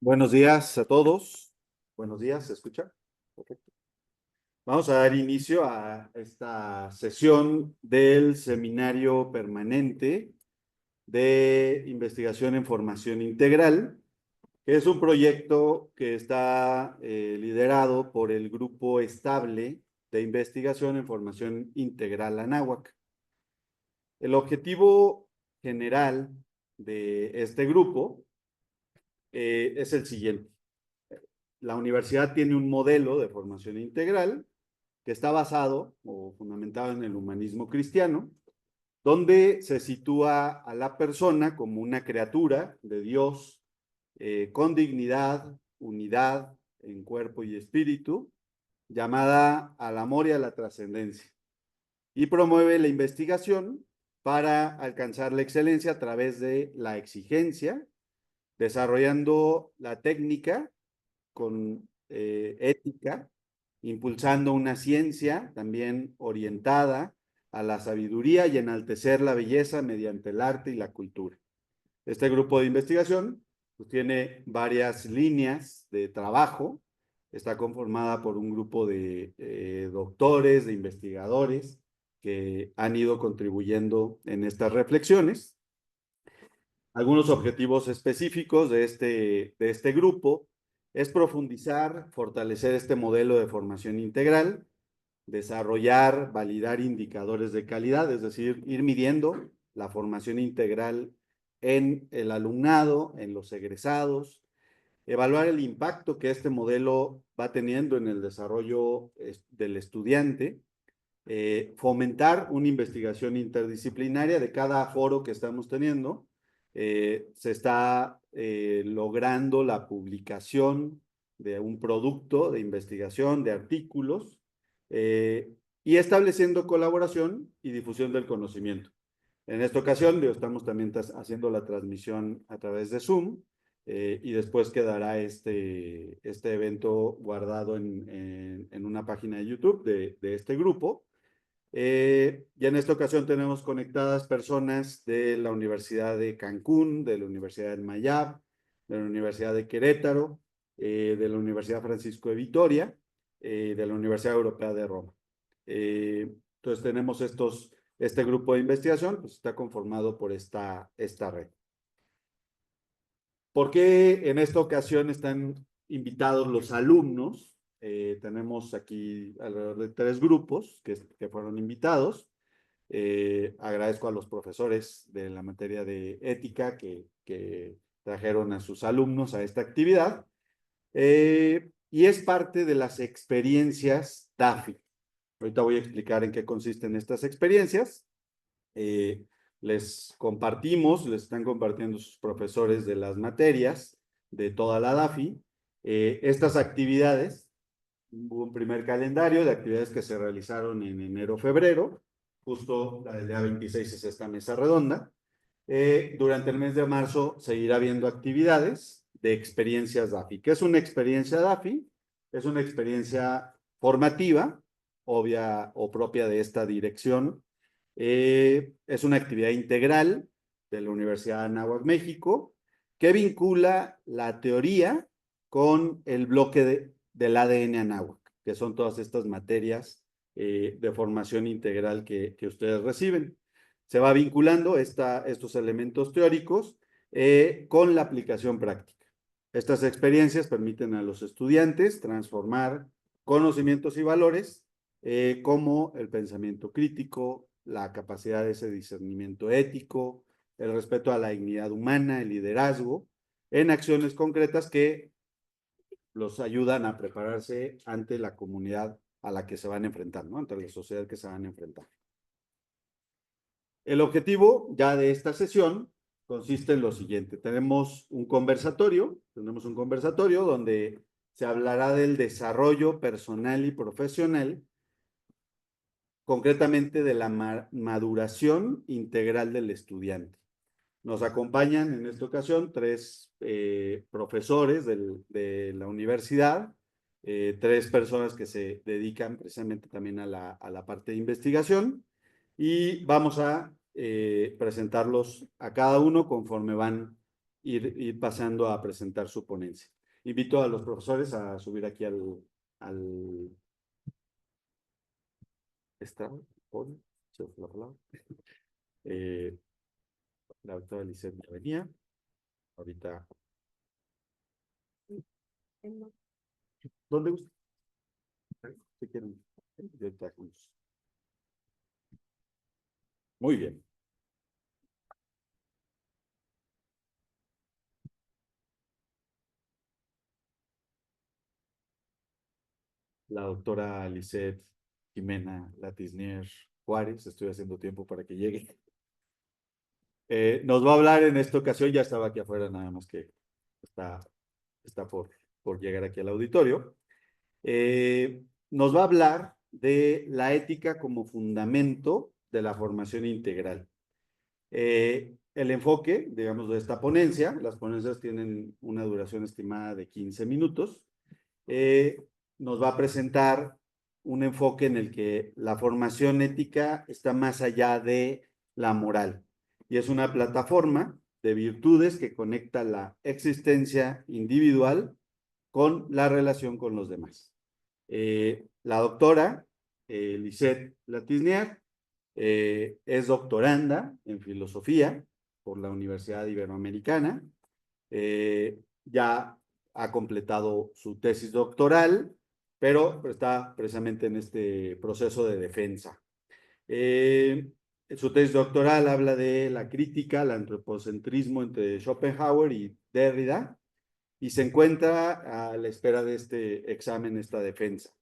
Buenos días a todos. Buenos días, ¿se escucha? Perfecto. Vamos a dar inicio a esta sesión del Seminario Permanente de Investigación en Formación Integral, que es un proyecto que está liderado por el Grupo Estable de Investigación en Formación Integral Anáhuac. El objetivo general de este grupo es el siguiente. La universidad tiene un modelo de formación integral que está basado o fundamentado en el humanismo cristiano, donde se sitúa a la persona como una criatura de Dios con dignidad, unidad en cuerpo y espíritu, llamada al amor y a la trascendencia, y promueve la investigación para alcanzar la excelencia a través de la exigencia, desarrollando la técnica con ética, impulsando una ciencia también orientada a la sabiduría y enaltecer la belleza mediante el arte y la cultura. Este grupo de investigación pues, tiene varias líneas de trabajo, está conformada por un grupo de doctores, de investigadores que han ido contribuyendo en estas reflexiones. Algunos objetivos específicos de este grupo es profundizar, fortalecer este modelo de formación integral, desarrollar, validar indicadores de calidad, es decir, ir midiendo la formación integral en el alumnado, en los egresados, evaluar el impacto que este modelo va teniendo en el desarrollo del estudiante, fomentar una investigación interdisciplinaria de cada foro que estamos teniendo. Se está logrando la publicación de un producto de investigación, de artículos, y estableciendo colaboración y difusión del conocimiento. En esta ocasión estamos también haciendo la transmisión a través de Zoom, y después quedará este evento guardado en una página de YouTube de este grupo. Y en esta ocasión tenemos conectadas personas de la Universidad de Cancún, de la Universidad del Mayab, de la Universidad de Querétaro, de la Universidad Francisco de Vitoria, de la Universidad Europea de Roma. Entonces tenemos este grupo de investigación, pues está conformado por esta red. ¿Por qué en esta ocasión están invitados los alumnos? Tenemos aquí alrededor de 3 grupos que fueron invitados. Agradezco a los profesores de la materia de ética que trajeron a sus alumnos a esta actividad. Y es parte de las experiencias DAFI. Ahorita voy a explicar en qué consisten estas experiencias. Les están compartiendo sus profesores de las materias de toda la DAFI. Estas actividades, hubo un primer calendario de actividades que se realizaron en enero-febrero, justo la del día 26 es esta mesa redonda. Durante el mes de marzo seguirá habiendo actividades de experiencias DAFI. ¿Qué es una experiencia DAFI? Es una experiencia formativa, obvia o propia de esta dirección. Es una actividad integral de la Universidad de Anáhuac, México, que vincula la teoría con el bloque del ADN Anáhuac, que son todas estas materias de formación integral que ustedes reciben. Se va vinculando estos elementos teóricos con la aplicación práctica. Estas experiencias permiten a los estudiantes transformar conocimientos y valores, como el pensamiento crítico, la capacidad de ese discernimiento ético, el respeto a la dignidad humana, el liderazgo, en acciones concretas que los ayudan a prepararse ante la comunidad a la que se van a enfrentar, ¿no? Ante la sociedad que se van a enfrentar. El objetivo ya de esta sesión consiste en lo siguiente. Tenemos un conversatorio donde se hablará del desarrollo personal y profesional, concretamente de la maduración integral del estudiante. Nos acompañan en esta ocasión tres profesores de la universidad, tres personas que se dedican precisamente también a la parte de investigación, y vamos a presentarlos a cada uno conforme van ir pasando a presentar su ponencia. Invito a los profesores a subir aquí al estrado. La doctora Lisset ya venía. Ahorita. ¿Dónde gusta? Si quieren. Muy bien. La doctora Lisset Jimena Latisnier Juárez, estoy haciendo tiempo para que llegue. Nos va a hablar en esta ocasión, ya estaba aquí afuera, nada más que está por llegar aquí al auditorio. Nos va a hablar de la ética como fundamento de la formación integral. El enfoque, digamos, de esta ponencia, las ponencias tienen una duración estimada de 15 minutos, nos va a presentar un enfoque en el que la formación ética está más allá de la moral y es una plataforma de virtudes que conecta la existencia individual con la relación con los demás. La doctora Lisset Latisnier es doctoranda en filosofía por la Universidad Iberoamericana. Ya ha completado su tesis doctoral, pero está precisamente en este proceso de defensa. Su tesis doctoral habla de la crítica al antropocentrismo entre Schopenhauer y Derrida, y se encuentra a la espera de este examen, esta defensa.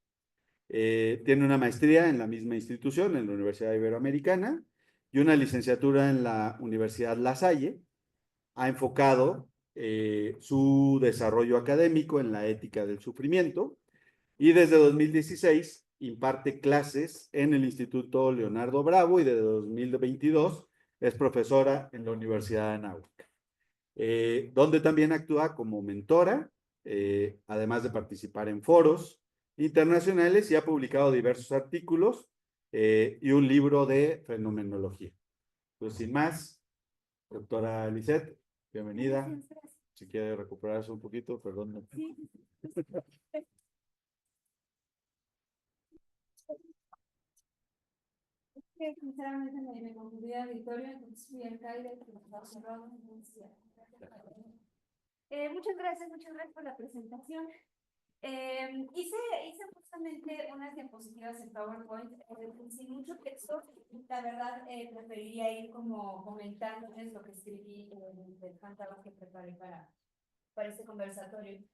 Tiene una maestría en la misma institución, en la Universidad Iberoamericana, y una licenciatura en la Universidad La Salle. Ha enfocado su desarrollo académico en la ética del sufrimiento y desde 2016 imparte clases en el Instituto Leonardo Bravo y desde 2022 es profesora en la Universidad de Anáhuac, donde también actúa como mentora, además de participar en foros internacionales, y ha publicado diversos artículos y un libro de fenomenología. Pues sin más, doctora Lisset, bienvenida. Si quiere recuperarse un poquito, perdón. Sí. Sinceramente me confundí de auditorio, entonces fui al CAIDE, que estaba cerrado. Muchas gracias por la presentación. Hice justamente unas diapositivas en PowerPoint sin mucho texto. La verdad, preferiría ir como comentándoles lo que escribí del handouts que preparé para este conversatorio.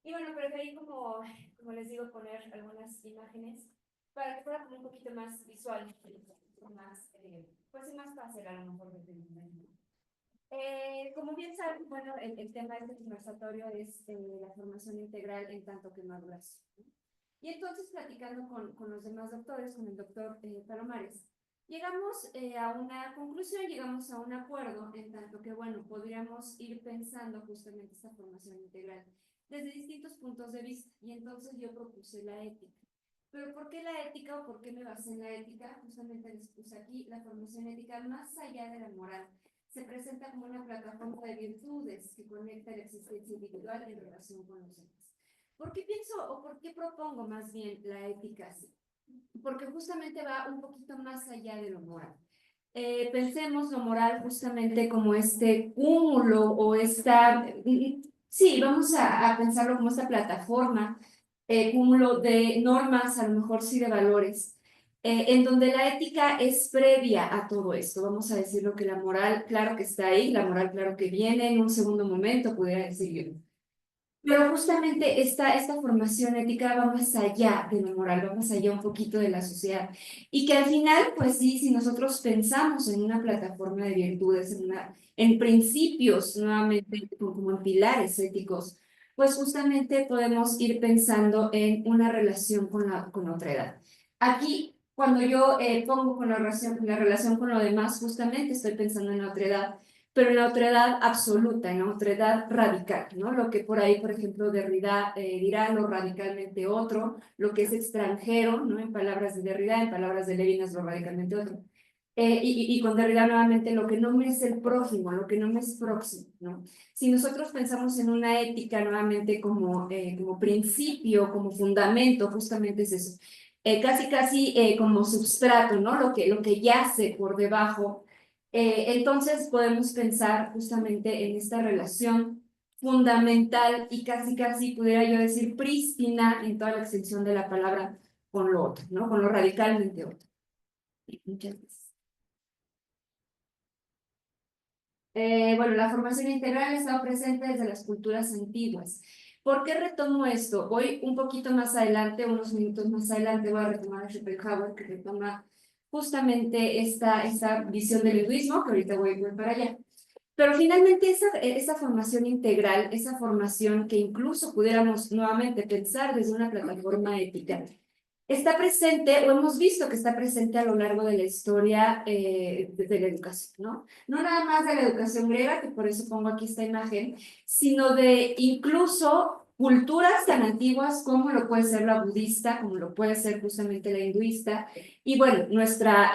Y bueno, preferí como les digo, poner algunas imágenes para que fuera un poquito más visual, más, pues más fácil a lo mejor de entender. Como bien saben, bueno, el tema de este conversatorio es la formación integral en tanto que maduración. Y entonces, platicando con los demás doctores, con el doctor Palomares, llegamos a una conclusión, llegamos a un acuerdo, en tanto que, bueno, podríamos ir pensando justamente esta formación integral desde distintos puntos de vista. Y entonces yo propuse la ética. Pero ¿por qué la ética o por qué me basé en la ética? Justamente les puse aquí la formación ética más allá de la moral. Se presenta como una plataforma de virtudes que conecta la existencia individual en relación con los demás. ¿Por qué pienso o por qué propongo más bien la ética así? Porque justamente va un poquito más allá de lo moral. Pensemos lo moral justamente como este cúmulo o esta... Sí, vamos a pensarlo como esta plataforma cúmulo de normas, a lo mejor sí de valores, en donde la ética es previa a todo esto. Vamos a decirlo que la moral, claro que está ahí, la moral, claro que viene en un segundo momento, pudiera decir yo. Pero justamente esta formación ética va más allá de lo moral, va más allá un poquito de la sociedad. Y que al final, pues sí, si nosotros pensamos en una plataforma de virtudes, en principios, nuevamente, como en pilares éticos, pues justamente podemos ir pensando en una relación con la otra edad. Aquí, cuando yo pongo con la relación con lo demás, justamente estoy pensando en la otra edad, pero en la otredad absoluta, en la otredad radical, ¿no? Lo que por ahí, por ejemplo, Derrida dirá lo radicalmente otro, lo que es extranjero, ¿no? En palabras de Derrida, en palabras de Levinas, lo radicalmente otro. Y con Derrida nuevamente, lo que no me es el prójimo, lo que no me es próximo, ¿no? Si nosotros pensamos en una ética nuevamente como principio, como fundamento, justamente es eso. Casi como substrato, ¿no? Lo que yace por debajo, entonces podemos pensar justamente en esta relación fundamental y casi pudiera yo decir prístina en toda la extensión de la palabra con lo otro, ¿no? Con lo radicalmente otro. Muchas gracias. Bueno, la formación integral está presente desde las culturas antiguas. ¿Por qué retomo esto? Voy un poquito más adelante, unos minutos más adelante, voy a retomar a Schopenhauer, que retoma justamente esta visión del hinduismo, que ahorita voy para allá. Pero finalmente esa formación integral, esa formación que incluso pudiéramos nuevamente pensar desde una plataforma ética, está presente o hemos visto que está presente a lo largo de la historia de la educación, ¿no? No nada más de la educación griega, que por eso pongo aquí esta imagen, sino de incluso culturas tan antiguas como lo puede ser la budista, como lo puede ser justamente la hinduista, y bueno, nuestra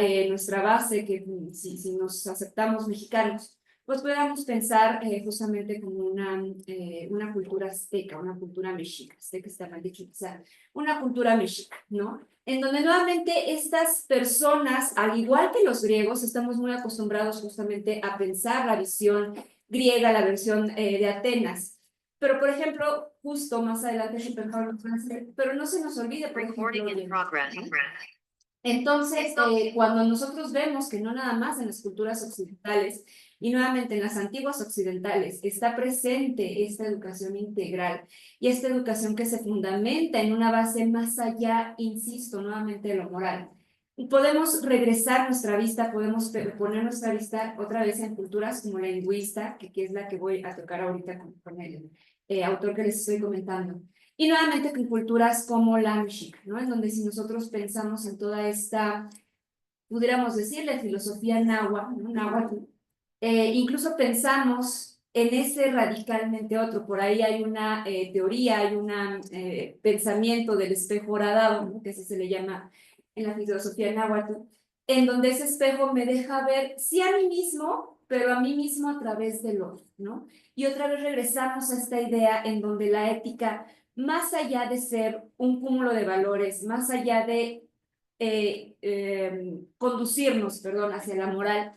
base, que si nos aceptamos mexicanos, pues podríamos pensar justamente como una cultura azteca, una cultura mexica, azteca está mal dicho, o sea, una cultura mexica, ¿no? En donde nuevamente estas personas, al igual que los griegos, estamos muy acostumbrados justamente a pensar la visión griega, la versión de Atenas. Pero, por ejemplo, justo más adelante Schopenhauer nos va a decir, pero no se nos olvide, por ejemplo, entonces, cuando nosotros vemos que no nada más en las culturas occidentales y nuevamente en las antiguas occidentales está presente esta educación integral y esta educación que se fundamenta en una base más allá, insisto, nuevamente de lo moral. Y podemos regresar nuestra vista, podemos poner nuestra vista otra vez en culturas como la hinduista, que es la que voy a tocar ahorita con el autor que les estoy comentando. Y nuevamente con culturas como la mexica, ¿no? En donde si nosotros pensamos en toda esta, pudiéramos decirle, filosofía náhuatl, ¿no? Náhuatl, incluso pensamos en ese radicalmente otro. Por ahí hay una teoría, hay un pensamiento del espejo horadado, ¿no? Que así se le llama en la filosofía náhuatl, en donde ese espejo me deja ver, sí a mí mismo, pero a mí mismo a través del otro, ¿no? Y otra vez regresamos a esta idea en donde la ética, más allá de ser un cúmulo de valores, más allá de conducirnos, perdón, hacia la moral,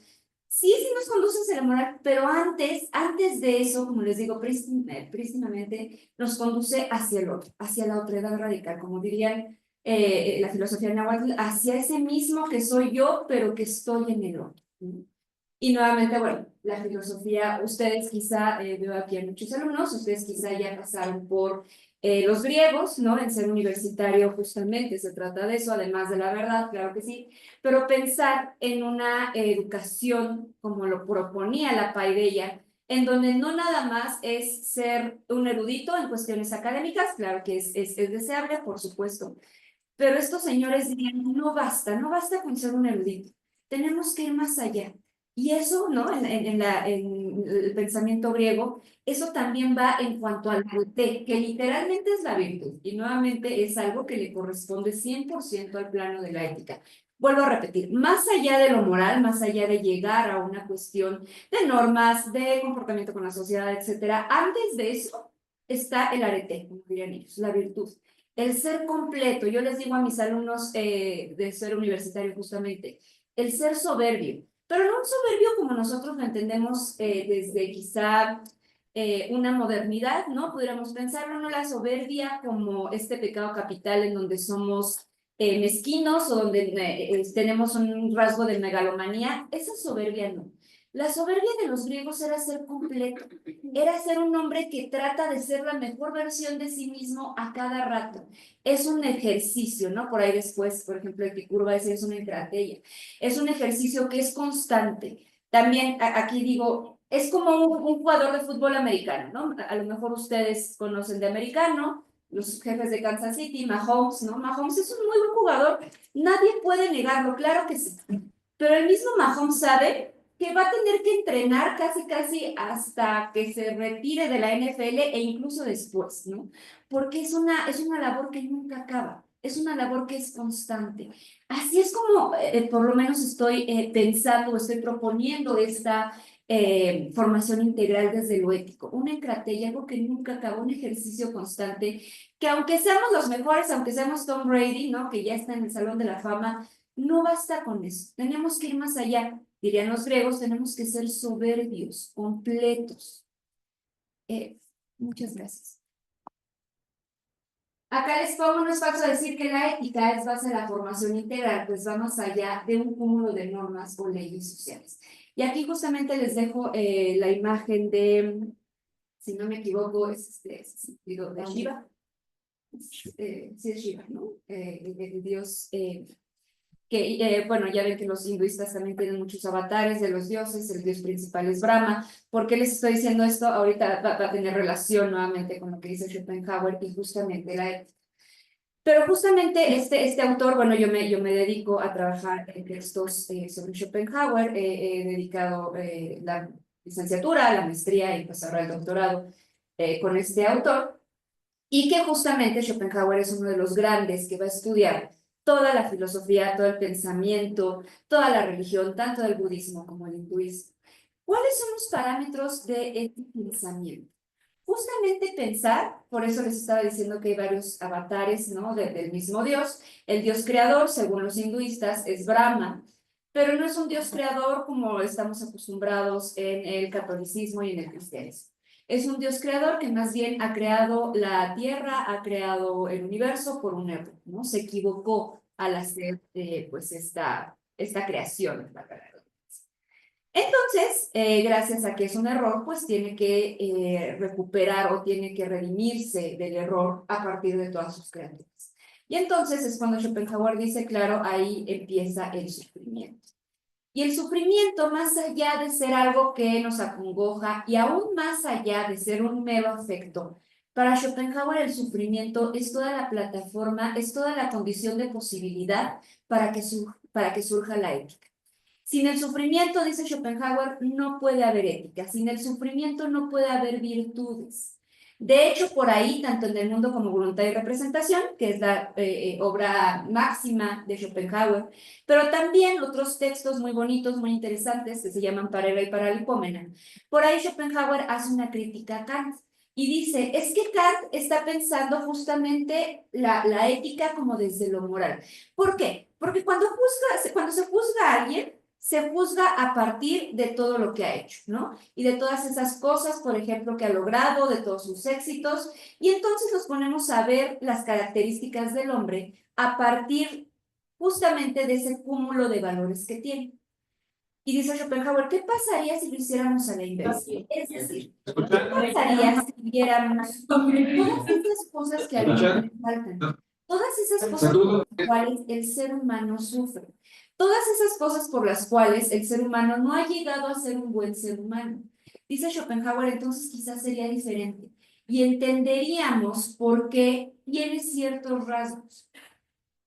sí nos conduce hacia la moral, pero antes de eso, como les digo prístinamente, nos conduce hacia el otro, hacia la otredad radical, como dirían la filosofía náhuatl, hacia ese mismo que soy yo, pero que estoy en el otro. ¿Sí? Y nuevamente, bueno, la filosofía, ustedes quizá, veo aquí a muchos alumnos, ustedes quizá ya pasaron por los griegos, ¿no? En ser universitario justamente se trata de eso, además de la verdad, claro que sí, pero pensar en una educación como lo proponía la paideia, en donde no nada más es ser un erudito en cuestiones académicas, claro que es deseable, por supuesto, pero estos señores dirían, no basta con ser un erudito, tenemos que ir más allá. Y eso, ¿no? En el pensamiento griego, eso también va en cuanto al arte, que literalmente es la virtud, y nuevamente es algo que le corresponde 100% al plano de la ética. Vuelvo a repetir, más allá de lo moral, más allá de llegar a una cuestión de normas, de comportamiento con la sociedad, etcétera, antes de eso está el arete, como dirían ellos, la virtud. El ser completo, yo les digo a mis alumnos de ser universitario justamente, el ser soberbio, pero no un soberbio como nosotros lo entendemos desde quizá una modernidad, ¿no? Pudiéramos pensarlo, no la soberbia como este pecado capital en donde somos mezquinos o donde tenemos un rasgo de megalomanía. Esa soberbia no. La soberbia de los griegos era ser completo, era ser un hombre que trata de ser la mejor versión de sí mismo a cada rato. Es un ejercicio, ¿no? Por ahí después, por ejemplo, Epicuro va a decir es una estrategia. Es un ejercicio que es constante. También aquí digo, es como un jugador de fútbol americano, ¿no? A lo mejor ustedes conocen de americano, los jefes de Kansas City, Mahomes, ¿no? Mahomes es un muy buen jugador, nadie puede negarlo, claro que sí. Pero el mismo Mahomes sabe que va a tener que entrenar casi hasta que se retire de la NFL e incluso después, ¿no? Porque es una labor que nunca acaba, es una labor que es constante. Así es como por lo menos estoy pensando, estoy proponiendo esta formación integral desde lo ético, una estrategia, algo que nunca acaba, un ejercicio constante, que aunque seamos los mejores, aunque seamos Tom Brady, ¿no? Que ya está en el Salón de la Fama, no basta con eso, tenemos que ir más allá, dirían los griegos, tenemos que ser soberbios, completos. Muchas gracias. Acá les pongo, no es falso decir que la ética es base de la formación integral, pues va más allá de un cúmulo de normas o leyes sociales. Y aquí justamente les dejo la imagen de, si no me equivoco, digo, de Shiva. Sí, es Shiva, ¿no? El dios que, bueno, ya ven que los hinduistas también tienen muchos avatares de los dioses, el dios principal es Brahma. ¿Por qué les estoy diciendo esto? Ahorita va a tener relación nuevamente con lo que dice Schopenhauer y justamente la ética. Pero justamente este autor, bueno, yo me dedico a trabajar en textos sobre Schopenhauer, he dedicado la licenciatura, la maestría y pues ahora el doctorado con este autor, y que justamente Schopenhauer es uno de los grandes que va a estudiar toda la filosofía, todo el pensamiento, toda la religión, tanto del budismo como el hinduismo. ¿Cuáles son los parámetros de este pensamiento? Justamente pensar, por eso les estaba diciendo que hay varios avatares, ¿no? Del mismo Dios. El Dios creador, según los hinduistas, es Brahma, pero no es un Dios creador como estamos acostumbrados en el catolicismo y en el cristianismo. Es un Dios creador que más bien ha creado la tierra, ha creado el universo por un error, ¿no? Se equivocó al hacer, pues, esta creación, la verdad. Entonces, gracias a que es un error, pues tiene que recuperar o tiene que redimirse del error a partir de todas sus criaturas. Y entonces es cuando Schopenhauer dice, claro, ahí empieza el sufrimiento. Y el sufrimiento, más allá de ser algo que nos acongoja y aún más allá de ser un mero afecto, para Schopenhauer el sufrimiento es toda la plataforma, es toda la condición de posibilidad para que surja la ética. Sin el sufrimiento, dice Schopenhauer, no puede haber ética. Sin el sufrimiento no puede haber virtudes. De hecho, por ahí, tanto en El mundo como Voluntad y Representación, que es la obra máxima de Schopenhauer, pero también otros textos muy bonitos, muy interesantes, que se llaman Parera y Paralipómena. Por ahí Schopenhauer hace una crítica a Kant y dice, es que Kant está pensando justamente la ética como desde lo moral. ¿Por qué? Porque cuando se juzga a alguien, se juzga a partir de todo lo que ha hecho, ¿no? Y de todas esas cosas, por ejemplo, que ha logrado, de todos sus éxitos, y entonces nos ponemos a ver las características del hombre a partir justamente de ese cúmulo de valores que tiene. Y dice Schopenhauer, ¿qué pasaría si lo hiciéramos a la inversa? Es decir, ¿qué pasaría si viéramos todas esas cosas que a mí me faltan? Todas esas cosas por las cuales el ser humano sufre. Todas esas cosas por las cuales el ser humano no ha llegado a ser un buen ser humano. Dice Schopenhauer, entonces quizás sería diferente. Y entenderíamos por qué tiene ciertos rasgos.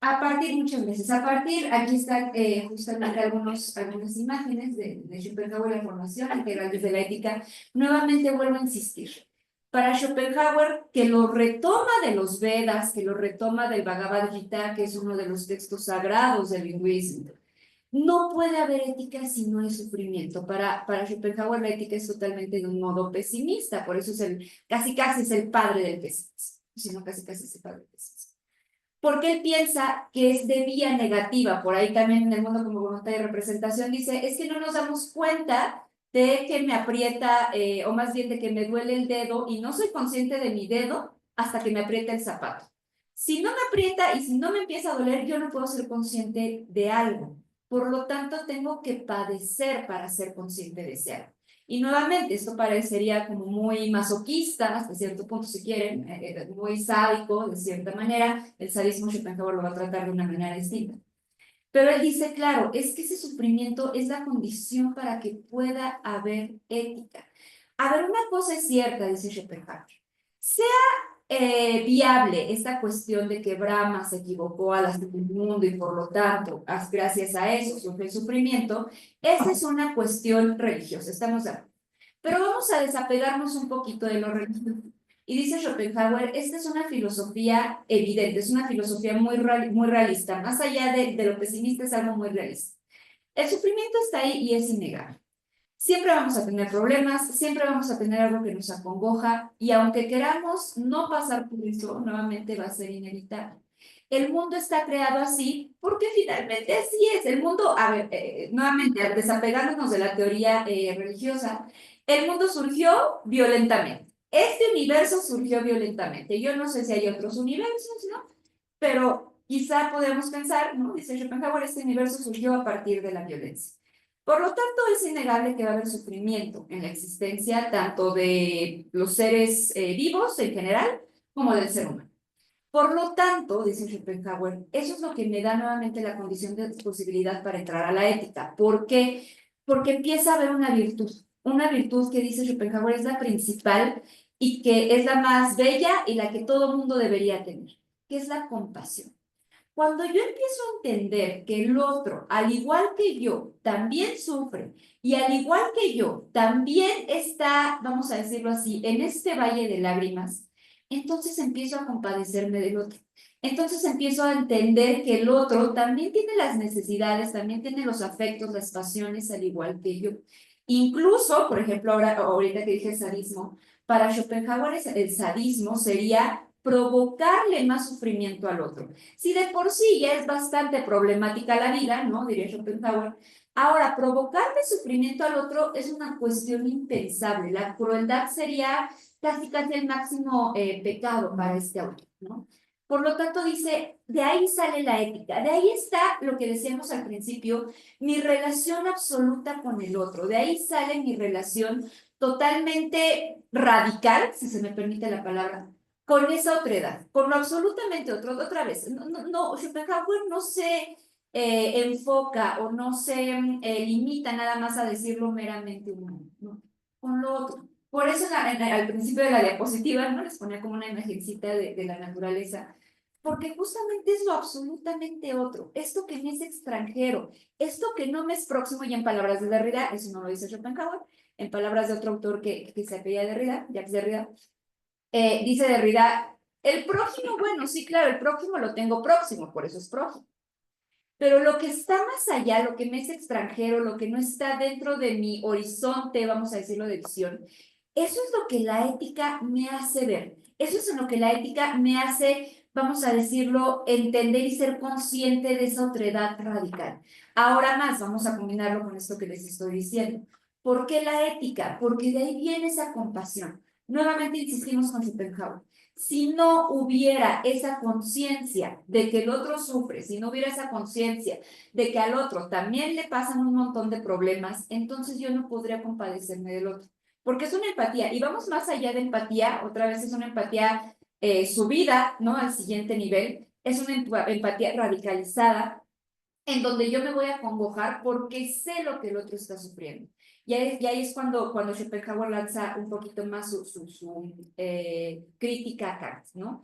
A partir, muchas veces, a partir, aquí están justamente algunas imágenes de Schopenhauer, la formación integral desde la ética. Nuevamente vuelvo a insistir. Para Schopenhauer, que lo retoma de los Vedas, que lo retoma del Bhagavad Gita, que es uno de los textos sagrados del hinduismo, no puede haber ética si no hay sufrimiento. Para Schopenhauer la ética es totalmente de un modo pesimista, por eso casi es el padre del pesimismo, sino casi es el padre del pesimismo. Porque él piensa que es de vía negativa, por ahí también en El mundo como voluntad y representación dice, es que no nos damos cuenta de que me aprieta, o más bien de que me duele el dedo y no soy consciente de mi dedo hasta que me aprieta el zapato. Si no me aprieta y si no me empieza a doler, yo no puedo ser consciente de algo. Por lo tanto, tengo que padecer para ser consciente de ese algo. Y nuevamente, esto parecería como muy masoquista, hasta cierto punto, si quieren, muy sádico, de cierta manera. El sadismo Schopenhauer lo va a tratar de una manera distinta. Pero él dice, claro, es que ese sufrimiento es la condición para que pueda haber ética. A ver, una cosa es cierta, dice Schopenhauer. Sea viable esta cuestión de que Brahma se equivocó al hacer el mundo y por lo tanto, gracias a eso sufre el sufrimiento, esa es una cuestión religiosa, estamos de acuerdo. Pero vamos a desapegarnos un poquito de lo religioso. Y dice Schopenhauer, esta es una filosofía evidente, es una filosofía muy realista, más allá de lo pesimista, es algo muy realista. El sufrimiento está ahí y es innegable. Siempre vamos a tener problemas, siempre vamos a tener algo que nos acongoja y aunque queramos no pasar por eso, nuevamente va a ser inevitable. El mundo está creado así porque finalmente así es. El mundo, a ver, nuevamente, desapegándonos de la teoría religiosa, el mundo surgió violentamente. Este universo surgió violentamente. Yo no sé si hay otros universos, ¿no? Pero quizá podemos pensar, ¿no? Dice Schopenhauer, este universo surgió a partir de la violencia. Por lo tanto, es innegable que va a haber sufrimiento en la existencia tanto de los seres vivos en general como del ser humano. Por lo tanto, dice Schopenhauer, eso es lo que me da nuevamente la condición de posibilidad para entrar a la ética. ¿Por qué? Porque empieza a haber una virtud que dice Schopenhauer es la principal y que es la más bella y la que todo mundo debería tener, que es la compasión. Cuando yo empiezo a entender que el otro, al igual que yo, también sufre y al igual que yo, también está, vamos a decirlo así, en este valle de lágrimas, entonces empiezo a compadecerme del otro. Entonces empiezo a entender que el otro también tiene las necesidades, también tiene los afectos, las pasiones, al igual que yo. Incluso, por ejemplo, ahorita que dije sadismo, para Schopenhauer el sadismo sería provocarle más sufrimiento al otro. Si de por sí ya es bastante problemática la vida, ¿no? Diría Schopenhauer. Ahora, provocarle sufrimiento al otro es una cuestión impensable. La crueldad sería casi el máximo pecado para este autor, ¿no? Por lo tanto, dice, de ahí sale la ética, de ahí está lo que decíamos al principio, mi relación absoluta con el otro, de ahí sale mi relación totalmente radical, si se me permite la palabra, con esa otredad, con lo absolutamente otro, otra vez, Schopenhauer no se enfoca o no se limita nada más a decirlo meramente humano, ¿no? Con lo otro. Por eso al principio de la diapositiva, ¿no? Les ponía como una imagencita de la naturaleza, porque justamente es lo absolutamente otro, esto que me es extranjero, esto que no me es próximo, y en palabras de Derrida, eso no lo dice Schopenhauer, en palabras de otro autor que se apellida Derrida, Jacques Derrida, dice Derrida, el prójimo, bueno, sí, claro, el prójimo lo tengo próximo, por eso es prójimo. Pero lo que está más allá, lo que me es extranjero, lo que no está dentro de mi horizonte, vamos a decirlo, de visión, eso es lo que la ética me hace ver. Eso es en lo que la ética me hace, vamos a decirlo, entender y ser consciente de esa otredad radical. Ahora más, vamos a combinarlo con esto que les estoy diciendo. ¿Por qué la ética? Porque de ahí viene esa compasión. Nuevamente insistimos con Schopenhauer. Si no hubiera esa conciencia de que el otro sufre, si no hubiera esa conciencia de que al otro también le pasan un montón de problemas, entonces yo no podría compadecerme del otro. Porque es una empatía, y vamos más allá de empatía, otra vez es una empatía subida, ¿no? Al siguiente nivel, es una empatía radicalizada, en donde yo me voy a congojar porque sé lo que el otro está sufriendo. Y ahí es cuando Schopenhauer lanza un poquito más su crítica a Kant, ¿no?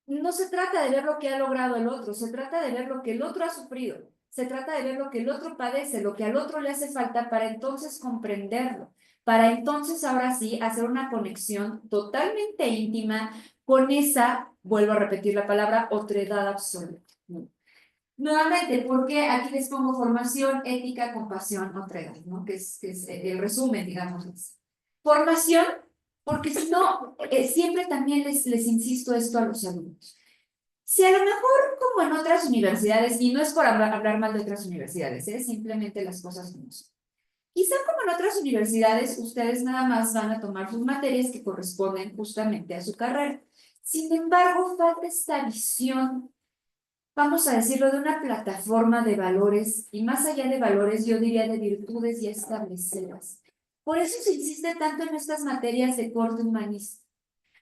No se trata de ver lo que ha logrado el otro, se trata de ver lo que el otro ha sufrido, se trata de ver lo que el otro padece, lo que al otro le hace falta para entonces comprenderlo, para entonces ahora sí hacer una conexión totalmente íntima con esa, vuelvo a repetir la palabra, otredad absoluta, ¿no? Nuevamente, porque aquí les pongo formación, ética, compasión, otredad, ¿no? Que es el resumen, digamos. Formación, porque si no, siempre también les insisto esto a los alumnos. Si a lo mejor, como en otras universidades, y no es por hablar mal de otras universidades, simplemente las cosas como son. Quizá como en otras universidades, ustedes nada más van a tomar sus materias que corresponden justamente a su carrera. Sin embargo, falta esta visión, vamos a decirlo, de una plataforma de valores, y más allá de valores, yo diría de virtudes ya establecidas. Por eso se insiste tanto en estas materias de corte humanista,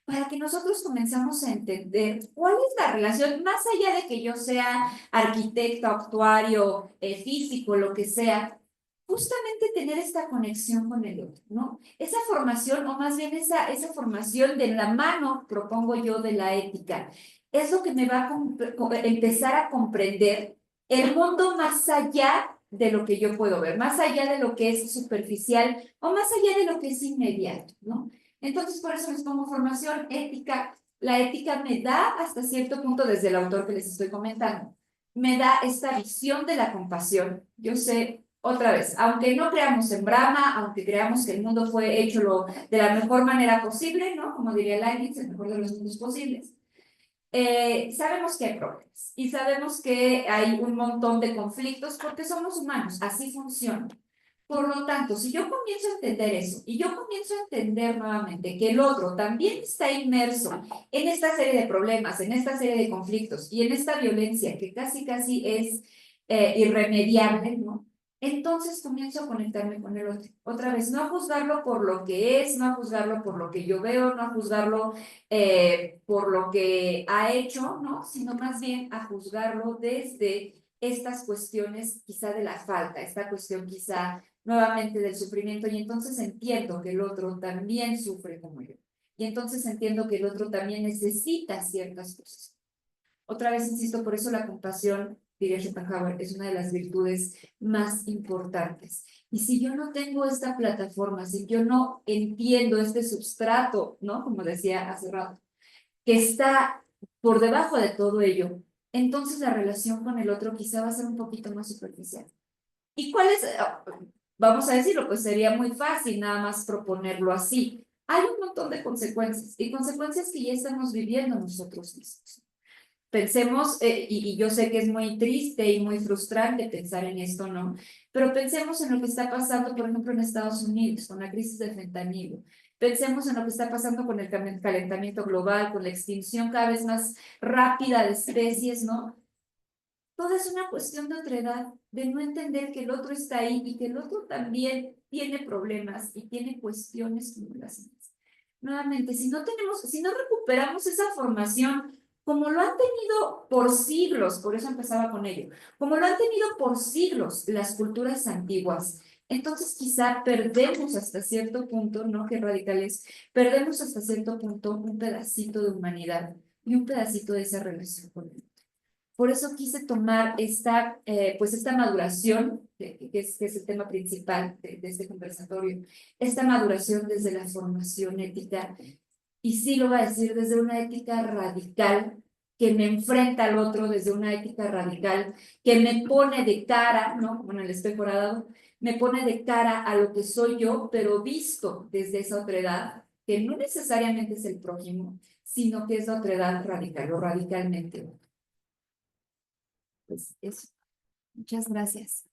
para que nosotros comenzamos a entender cuál es la relación, más allá de que yo sea arquitecto, actuario, físico, lo que sea, justamente tener esta conexión con el otro, ¿no? Esa formación, o más bien esa formación de la mano, propongo yo, de la ética, es lo que me va a empezar a comprender el mundo más allá de lo que yo puedo ver, más allá de lo que es superficial o más allá de lo que es inmediato, ¿no? Entonces, por eso les pongo formación ética. La ética me da hasta cierto punto, desde el autor que les estoy comentando, me da esta visión de la compasión. Yo sé, otra vez, aunque no creamos en Brahma, aunque creamos que el mundo fue hecho de la mejor manera posible, ¿no? Como diría Leibniz, el mejor de los mundos posibles. Sabemos que hay problemas y sabemos que hay un montón de conflictos porque somos humanos, así funciona. Por lo tanto, si yo comienzo a entender eso y yo comienzo a entender nuevamente que el otro también está inmerso en esta serie de problemas, en esta serie de conflictos y en esta violencia que casi, casi es irremediable, ¿no? Entonces comienzo a conectarme con el otro. Otra vez, no a juzgarlo por lo que es, no a juzgarlo por lo que yo veo, no a juzgarlo por lo que ha hecho, ¿no? Sino más bien a juzgarlo desde estas cuestiones quizá de la falta, esta cuestión quizá nuevamente del sufrimiento, y entonces entiendo que el otro también sufre como yo. Y entonces entiendo que el otro también necesita ciertas cosas. Otra vez insisto, por eso la compasión, diría Schopenhauer, es una de las virtudes más importantes. Y si yo no tengo esta plataforma, si yo no entiendo este substrato, ¿no? Como decía hace rato, que está por debajo de todo ello, entonces la relación con el otro quizá va a ser un poquito más superficial. ¿Y cuál es? Vamos a decirlo, pues sería muy fácil nada más proponerlo así. Hay un montón de consecuencias y consecuencias que ya estamos viviendo nosotros mismos. Pensemos, y yo sé que es muy triste y muy frustrante pensar en esto, ¿no? Pero pensemos en lo que está pasando, por ejemplo, en Estados Unidos, con la crisis del fentanilo. Pensemos en lo que está pasando con el calentamiento global, con la extinción cada vez más rápida de especies, ¿no? Todo es una cuestión de otredad, de no entender que el otro está ahí y que el otro también tiene problemas y tiene cuestiones como las mías. Nuevamente, si no recuperamos esa formación, como lo han tenido por siglos, por eso empezaba con ello, como lo han tenido por siglos las culturas antiguas, entonces quizá perdemos hasta cierto punto, ¿no? Que radicales, perdemos hasta cierto punto un pedacito de humanidad y un pedacito de esa relación con él. Por eso quise tomar pues esta maduración, que es el tema principal de este conversatorio, esta maduración desde la formación ética, y sí lo voy a decir desde una ética radical, que me enfrenta al otro, desde una ética radical, que me pone de cara, ¿no? Como en el espejo dorado, me pone de cara a lo que soy yo, pero visto desde esa otredad, que no necesariamente es el prójimo, sino que es la otredad radical o radicalmente. Pues eso. Muchas gracias.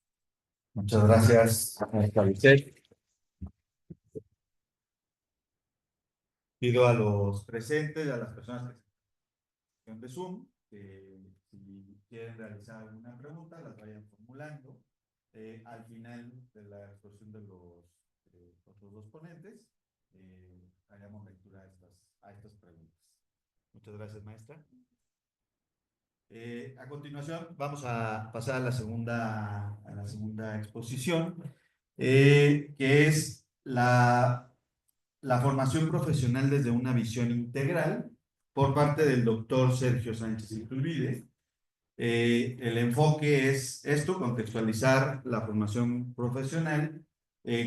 Muchas gracias, maestra Lisset. Pido a los presentes, a las personas que están de Zoom, que si quieren realizar alguna pregunta, las vayan formulando. Al final de la exposición de los otros dos ponentes, haremos lectura a estas preguntas. Muchas gracias, maestra. A continuación, vamos a pasar a la segunda exposición, que es la formación profesional desde una visión integral por parte del doctor Sergio Sánchez Iturbide. El enfoque es esto, contextualizar la formación profesional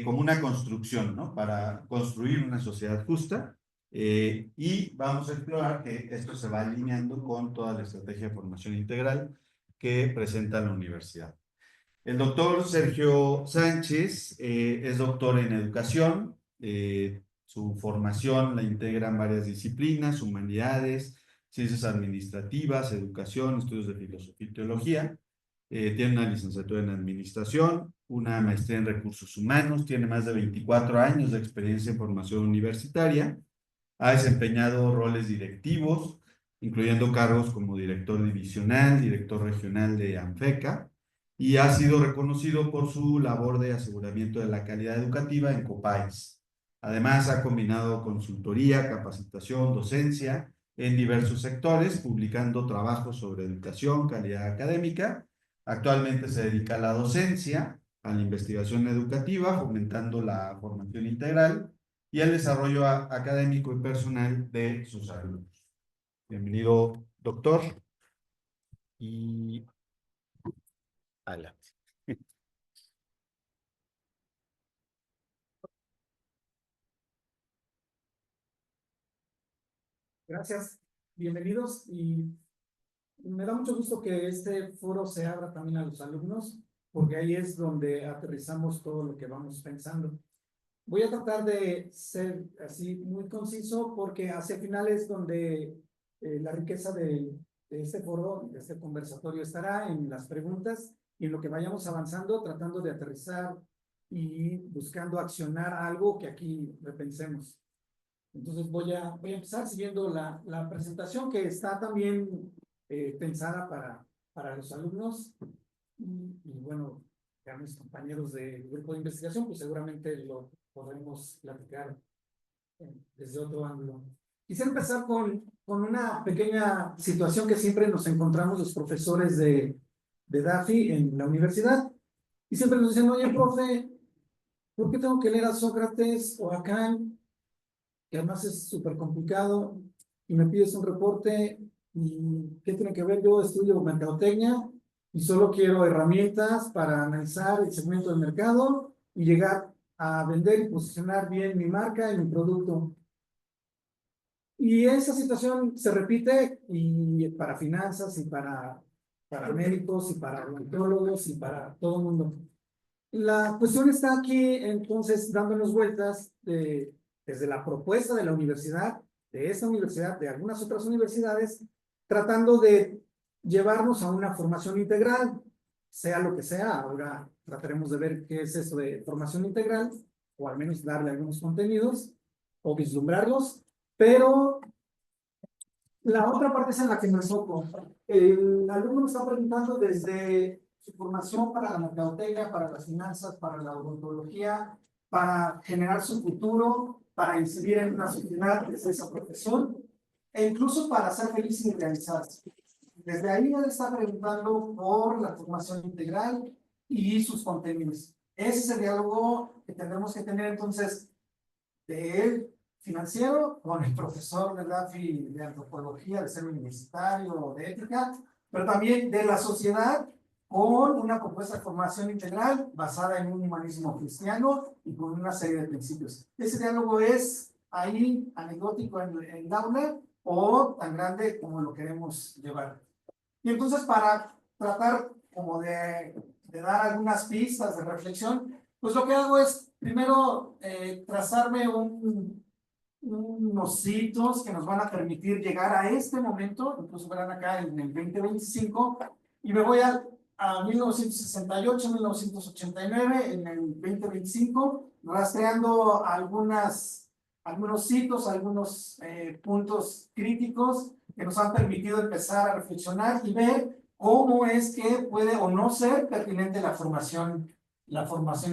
como una construcción, ¿no? Para construir una sociedad justa. Y vamos a explorar que esto se va alineando con toda la estrategia de formación integral que presenta la universidad. El doctor Sergio Sánchez es doctor en educación. Su formación la integra en varias disciplinas: humanidades, ciencias administrativas, educación, estudios de filosofía y teología. Tiene una licenciatura en Administración, una maestría en Recursos Humanos, tiene más de 24 años de experiencia en formación universitaria. Ha desempeñado roles directivos, incluyendo cargos como director divisional, director regional de ANFECA, y ha sido reconocido por su labor de aseguramiento de la calidad educativa en Copais. Además, ha combinado consultoría, capacitación, docencia en diversos sectores, publicando trabajos sobre educación, calidad académica. Actualmente se dedica a la docencia, a la investigación educativa, fomentando la formación integral y el desarrollo académico y personal de sus alumnos. Bienvenido, doctor. Y adelante. Gracias, bienvenidos y me da mucho gusto que este foro se abra también a los alumnos, porque ahí es donde aterrizamos todo lo que vamos pensando. Voy a tratar de ser así muy conciso porque hacia finales donde la riqueza de este foro, de este conversatorio estará en las preguntas y en lo que vayamos avanzando, tratando de aterrizar y buscando accionar algo que aquí repensemos. Entonces voy a empezar siguiendo la presentación que está también pensada para los alumnos y bueno, ya mis compañeros del grupo de investigación, pues seguramente lo podremos platicar desde otro ángulo. Quisiera empezar con una pequeña situación que siempre nos encontramos los profesores de DAFI en la universidad y siempre nos dicen, oye, profe, ¿por qué tengo que leer a Sócrates o a Kant? Que además es súper complicado, y me pides un reporte, y ¿qué tiene que ver? Yo estudio mercadotecnia y solo quiero herramientas para analizar el segmento del mercado y llegar a vender y posicionar bien mi marca y mi producto. Y esa situación se repite y para finanzas y para médicos y para odontólogos y para todo el mundo. La cuestión está aquí, entonces, dándonos vueltas desde la propuesta de la universidad, de esta universidad, de algunas otras universidades, tratando de llevarnos a una formación integral, sea lo que sea. Ahora trataremos de ver qué es eso de formación integral, o al menos darle algunos contenidos, o vislumbrarlos, pero la otra parte es en la que me enfoco. El alumno me está preguntando desde su formación para la mercadotecnia, para las finanzas, para la odontología, para generar su futuro, para incidir en una sociedad desde esa profesión, e incluso para ser feliz y realizarse. Desde ahí él está preguntando por la formación integral y sus contenidos. Ese es el diálogo que tendremos que tener entonces de él financiero con el profesor de DAFI de antropología, de ser universitario, de ética, pero también de la sociedad con una propuesta de formación integral basada en un humanismo cristiano y con una serie de principios. Ese diálogo es ahí anecdótico en el aula o tan grande como lo queremos llevar. Y entonces para tratar como de dar algunas pistas de reflexión, pues lo que hago es primero trazarme unos hitos que nos van a permitir llegar a este momento, incluso verán acá en el 2025, y me voy a 1968, 1989, en el 2025, rastreando algunos hitos, algunos puntos críticos que nos han permitido empezar a reflexionar y ver cómo es que puede o no ser pertinente la formación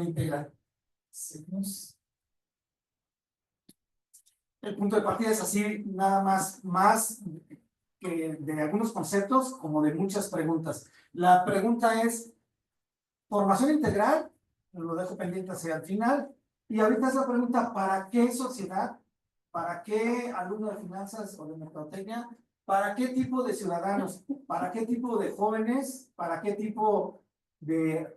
integral. Seguimos. El punto de partida es así, nada más que de algunos conceptos como de muchas preguntas. La pregunta es, ¿formación integral? Lo dejo pendiente hacia el final. Y ahorita es la pregunta, ¿para qué sociedad? ¿Para qué alumno de finanzas o de mercadotecnia? ¿Para qué tipo de ciudadanos? ¿Para qué tipo de jóvenes? ¿Para qué tipo de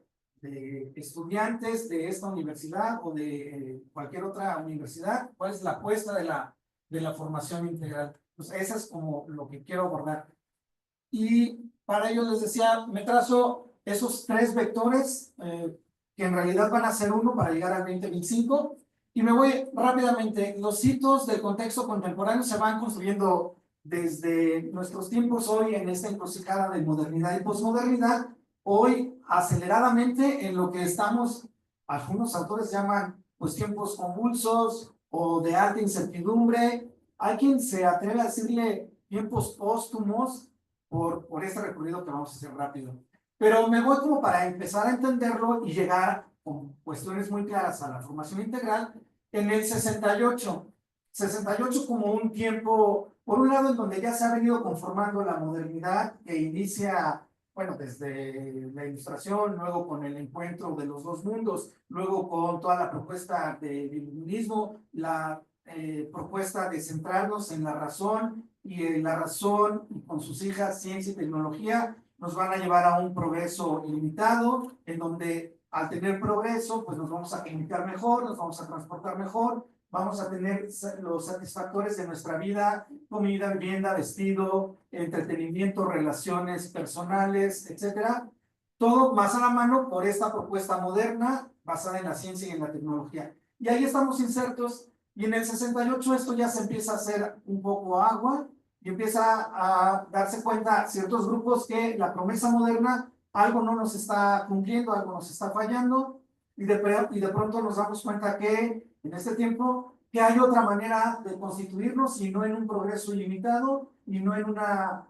estudiantes de esta universidad o de cualquier otra universidad? ¿Cuál es la apuesta de la formación integral? Pues eso es como lo que quiero abordar. Y para ello les decía, me trazo esos tres vectores que en realidad van a ser uno para llegar al 2025. Y me voy rápidamente. Los hitos del contexto contemporáneo se van construyendo desde nuestros tiempos hoy en esta encrucijada de modernidad y posmodernidad, hoy aceleradamente en lo que estamos, algunos autores llaman pues tiempos convulsos o de alta incertidumbre. Hay quien se atreve a decirle tiempos póstumos por este recorrido que vamos a hacer rápido. Pero me voy como para empezar a entenderlo y llegar con cuestiones muy claras a la formación integral en el 68. 68 como un tiempo, por un lado, en donde ya se ha venido conformando la modernidad que inicia, bueno, desde la Ilustración, luego con el encuentro de los dos mundos, luego con toda la propuesta del iluminismo, la propuesta de centrarnos en la razón y la razón y con sus hijas, ciencia y tecnología, nos van a llevar a un progreso ilimitado, en donde al tener progreso, pues nos vamos a comunicar mejor, nos vamos a transportar mejor, vamos a tener los satisfactores de nuestra vida, comida, vivienda, vestido, entretenimiento, relaciones personales, etcétera. Todo más a la mano por esta propuesta moderna basada en la ciencia y en la tecnología. Y ahí estamos insertos, y en el 68 esto ya se empieza a hacer un poco agua, y empieza a darse cuenta ciertos grupos que la promesa moderna, algo no nos está cumpliendo, algo nos está fallando, y de pronto nos damos cuenta que en este tiempo que hay otra manera de constituirnos y no en un progreso ilimitado y no en una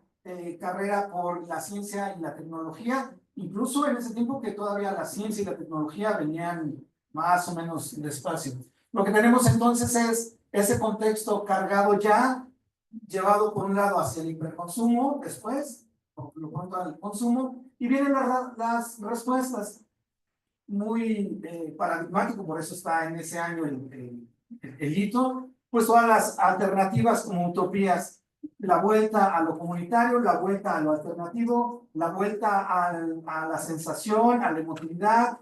carrera por la ciencia y la tecnología, incluso en ese tiempo que todavía la ciencia y la tecnología venían más o menos despacio. Lo que tenemos entonces es ese contexto cargado ya, llevado por un lado hacia el hiperconsumo, después, por lo pronto al consumo, y vienen las respuestas muy paradigmático, por eso está en ese año el hito, pues todas las alternativas como utopías, la vuelta a lo comunitario, la vuelta a lo alternativo, la vuelta a la sensación, a la emotividad,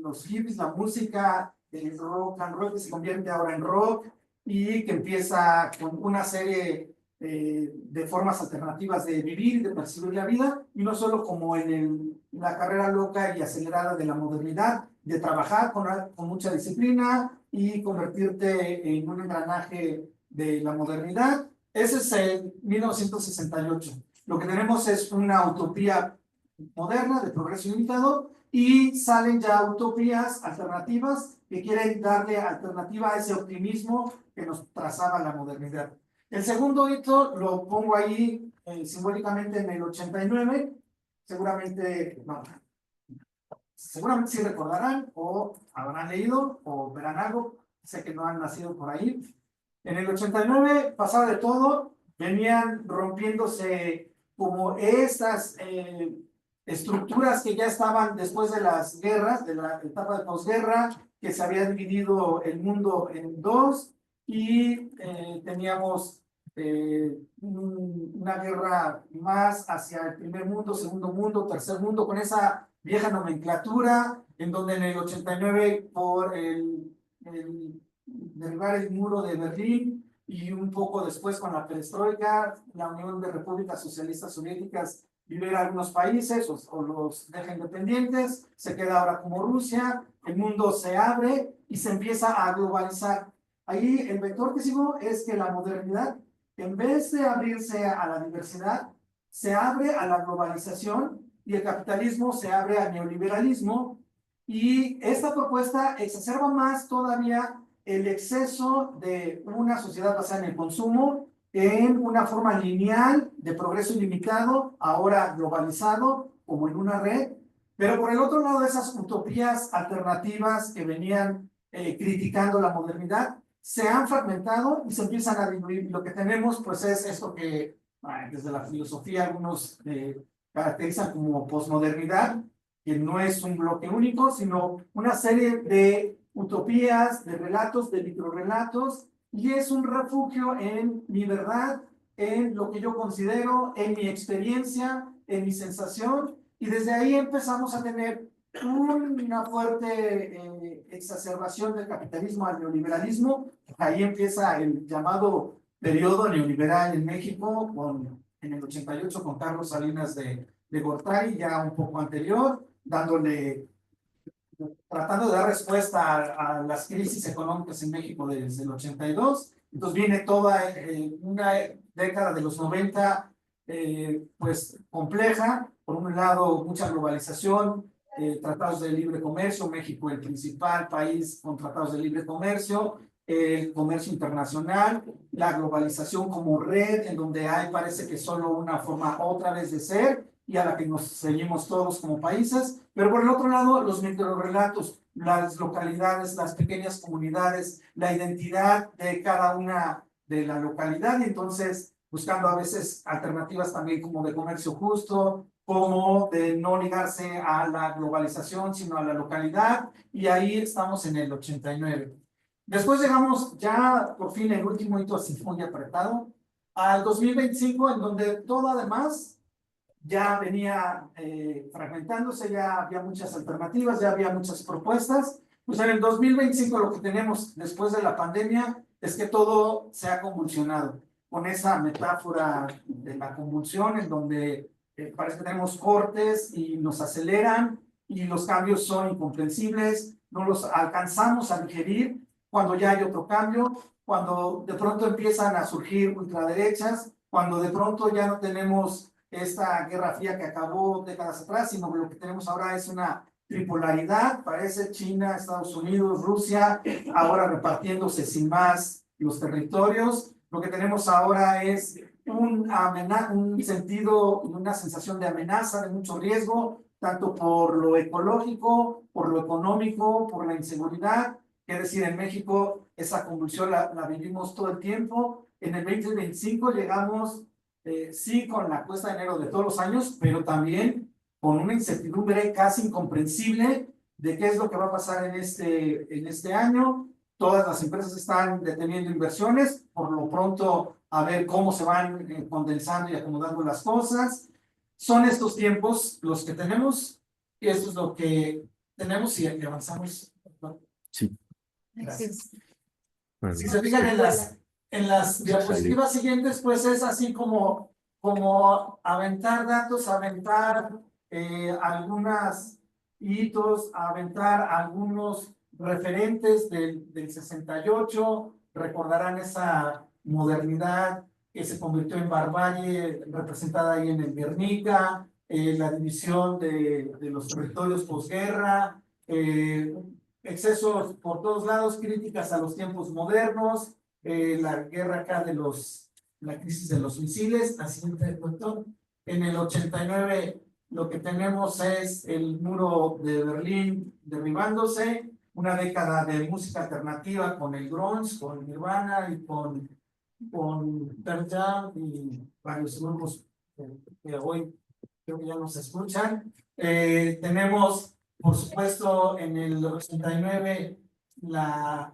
los hippies, la música, el rock and roll que se convierte ahora en rock y que empieza con una serie de formas alternativas de vivir y de percibir la vida, y no solo como en la carrera loca y acelerada de la modernidad, de trabajar con mucha disciplina y convertirte en un engranaje de la modernidad. Ese es el 1968. Lo que tenemos es una utopía moderna de progreso ilimitado y salen ya utopías alternativas que quieren darle alternativa a ese optimismo que nos trazaba la modernidad. El segundo hito lo pongo ahí simbólicamente en el 89, seguramente, no, seguramente sí recordarán o habrán leído o verán algo, sé que no han nacido por ahí. En el 89 pasaba de todo, venían rompiéndose como estas estructuras que ya estaban después de las guerras, de la etapa de posguerra, que se había dividido el mundo en dos y teníamos una guerra más hacia el primer mundo, segundo mundo, tercer mundo, con esa vieja nomenclatura, en donde en el 89 por derribar el muro de Berlín y un poco después con la perestroika, la Unión de Repúblicas Socialistas Soviéticas libera algunos países o los deja independientes, se queda ahora como Rusia, el mundo se abre y se empieza a globalizar. Ahí el vector que sigo es que la modernidad, en vez de abrirse a la diversidad, se abre a la globalización y el capitalismo se abre al neoliberalismo, y esta propuesta exacerba más todavía el exceso de una sociedad basada en el consumo, en una forma lineal de progreso ilimitado, ahora globalizado como en una red, pero por el otro lado de esas utopías alternativas que venían criticando la modernidad, se han fragmentado y se empiezan a diluir. Lo que tenemos pues es esto que desde la filosofía algunos caracterizan como posmodernidad, que no es un bloque único, sino una serie de utopías, de relatos, de microrelatos, y es un refugio en mi verdad, en lo que yo considero, en mi experiencia, en mi sensación, y desde ahí empezamos a tener una fuerte exacerbación del capitalismo al neoliberalismo. Ahí empieza el llamado periodo neoliberal en México, en el 88 con Carlos Salinas de Gortari, ya un poco anterior, tratando de dar respuesta a las crisis económicas en México desde el 82. Entonces viene toda una década de los 90 pues compleja. Por un lado, mucha globalización, tratados de libre comercio, México el principal país con tratados de libre comercio, el comercio internacional, la globalización como red, en donde hay, parece que solo una forma otra vez de ser y a la que nos seguimos todos como países, pero por el otro lado, los microrrelatos, las localidades, las pequeñas comunidades, la identidad de cada una de la localidad, y entonces buscando a veces alternativas también como de comercio justo, como de no ligarse a la globalización, sino a la localidad, y ahí estamos en el 89. Después llegamos ya, por fin, el último hito así muy apretado, al 2025, en donde todo además ya venía fragmentándose, ya había muchas alternativas, ya había muchas propuestas. Pues en el 2025 lo que tenemos después de la pandemia es que todo se ha convulsionado, con esa metáfora de la convulsión en donde parece que tenemos cortes y nos aceleran y los cambios son incomprensibles, no los alcanzamos a digerir cuando ya hay otro cambio, cuando de pronto empiezan a surgir ultraderechas, cuando de pronto ya no tenemos esta guerra fría que acabó décadas atrás, sino que lo que tenemos ahora es una tripolaridad, parece China, Estados Unidos, Rusia, ahora repartiéndose sin más los territorios. Lo que tenemos ahora es un sentido y una sensación de amenaza, de mucho riesgo, tanto por lo ecológico, por lo económico, por la inseguridad. Es decir, en México esa convulsión la vivimos todo el tiempo. En el 2025 llegamos sí, con la cuesta de enero de todos los años, pero también con una incertidumbre casi incomprensible de qué es lo que va a pasar en este año. Todas las empresas están deteniendo inversiones, por lo pronto a ver cómo se van condensando y acomodando las cosas. Son estos tiempos los que tenemos, y esto es lo que tenemos y avanzamos. Sí. Gracias. Bueno, Si se fijan en las diapositivas siguientes, pues es así como aventar datos, aventar algunos hitos, aventar algunos referentes del 68, recordarán esa modernidad que se convirtió en barbarie, representada ahí en el Guernica, la división de los territorios posguerra, excesos por todos lados, críticas a los tiempos modernos, la guerra acá la crisis de los misiles, la siguiente cuento. En el 89 lo que tenemos es el muro de Berlín derribándose, una década de música alternativa con el grunge, con Nirvana y con Pearl Jam y varios grupos que hoy creo que ya nos escuchan. Tenemos, por supuesto, en el 89 la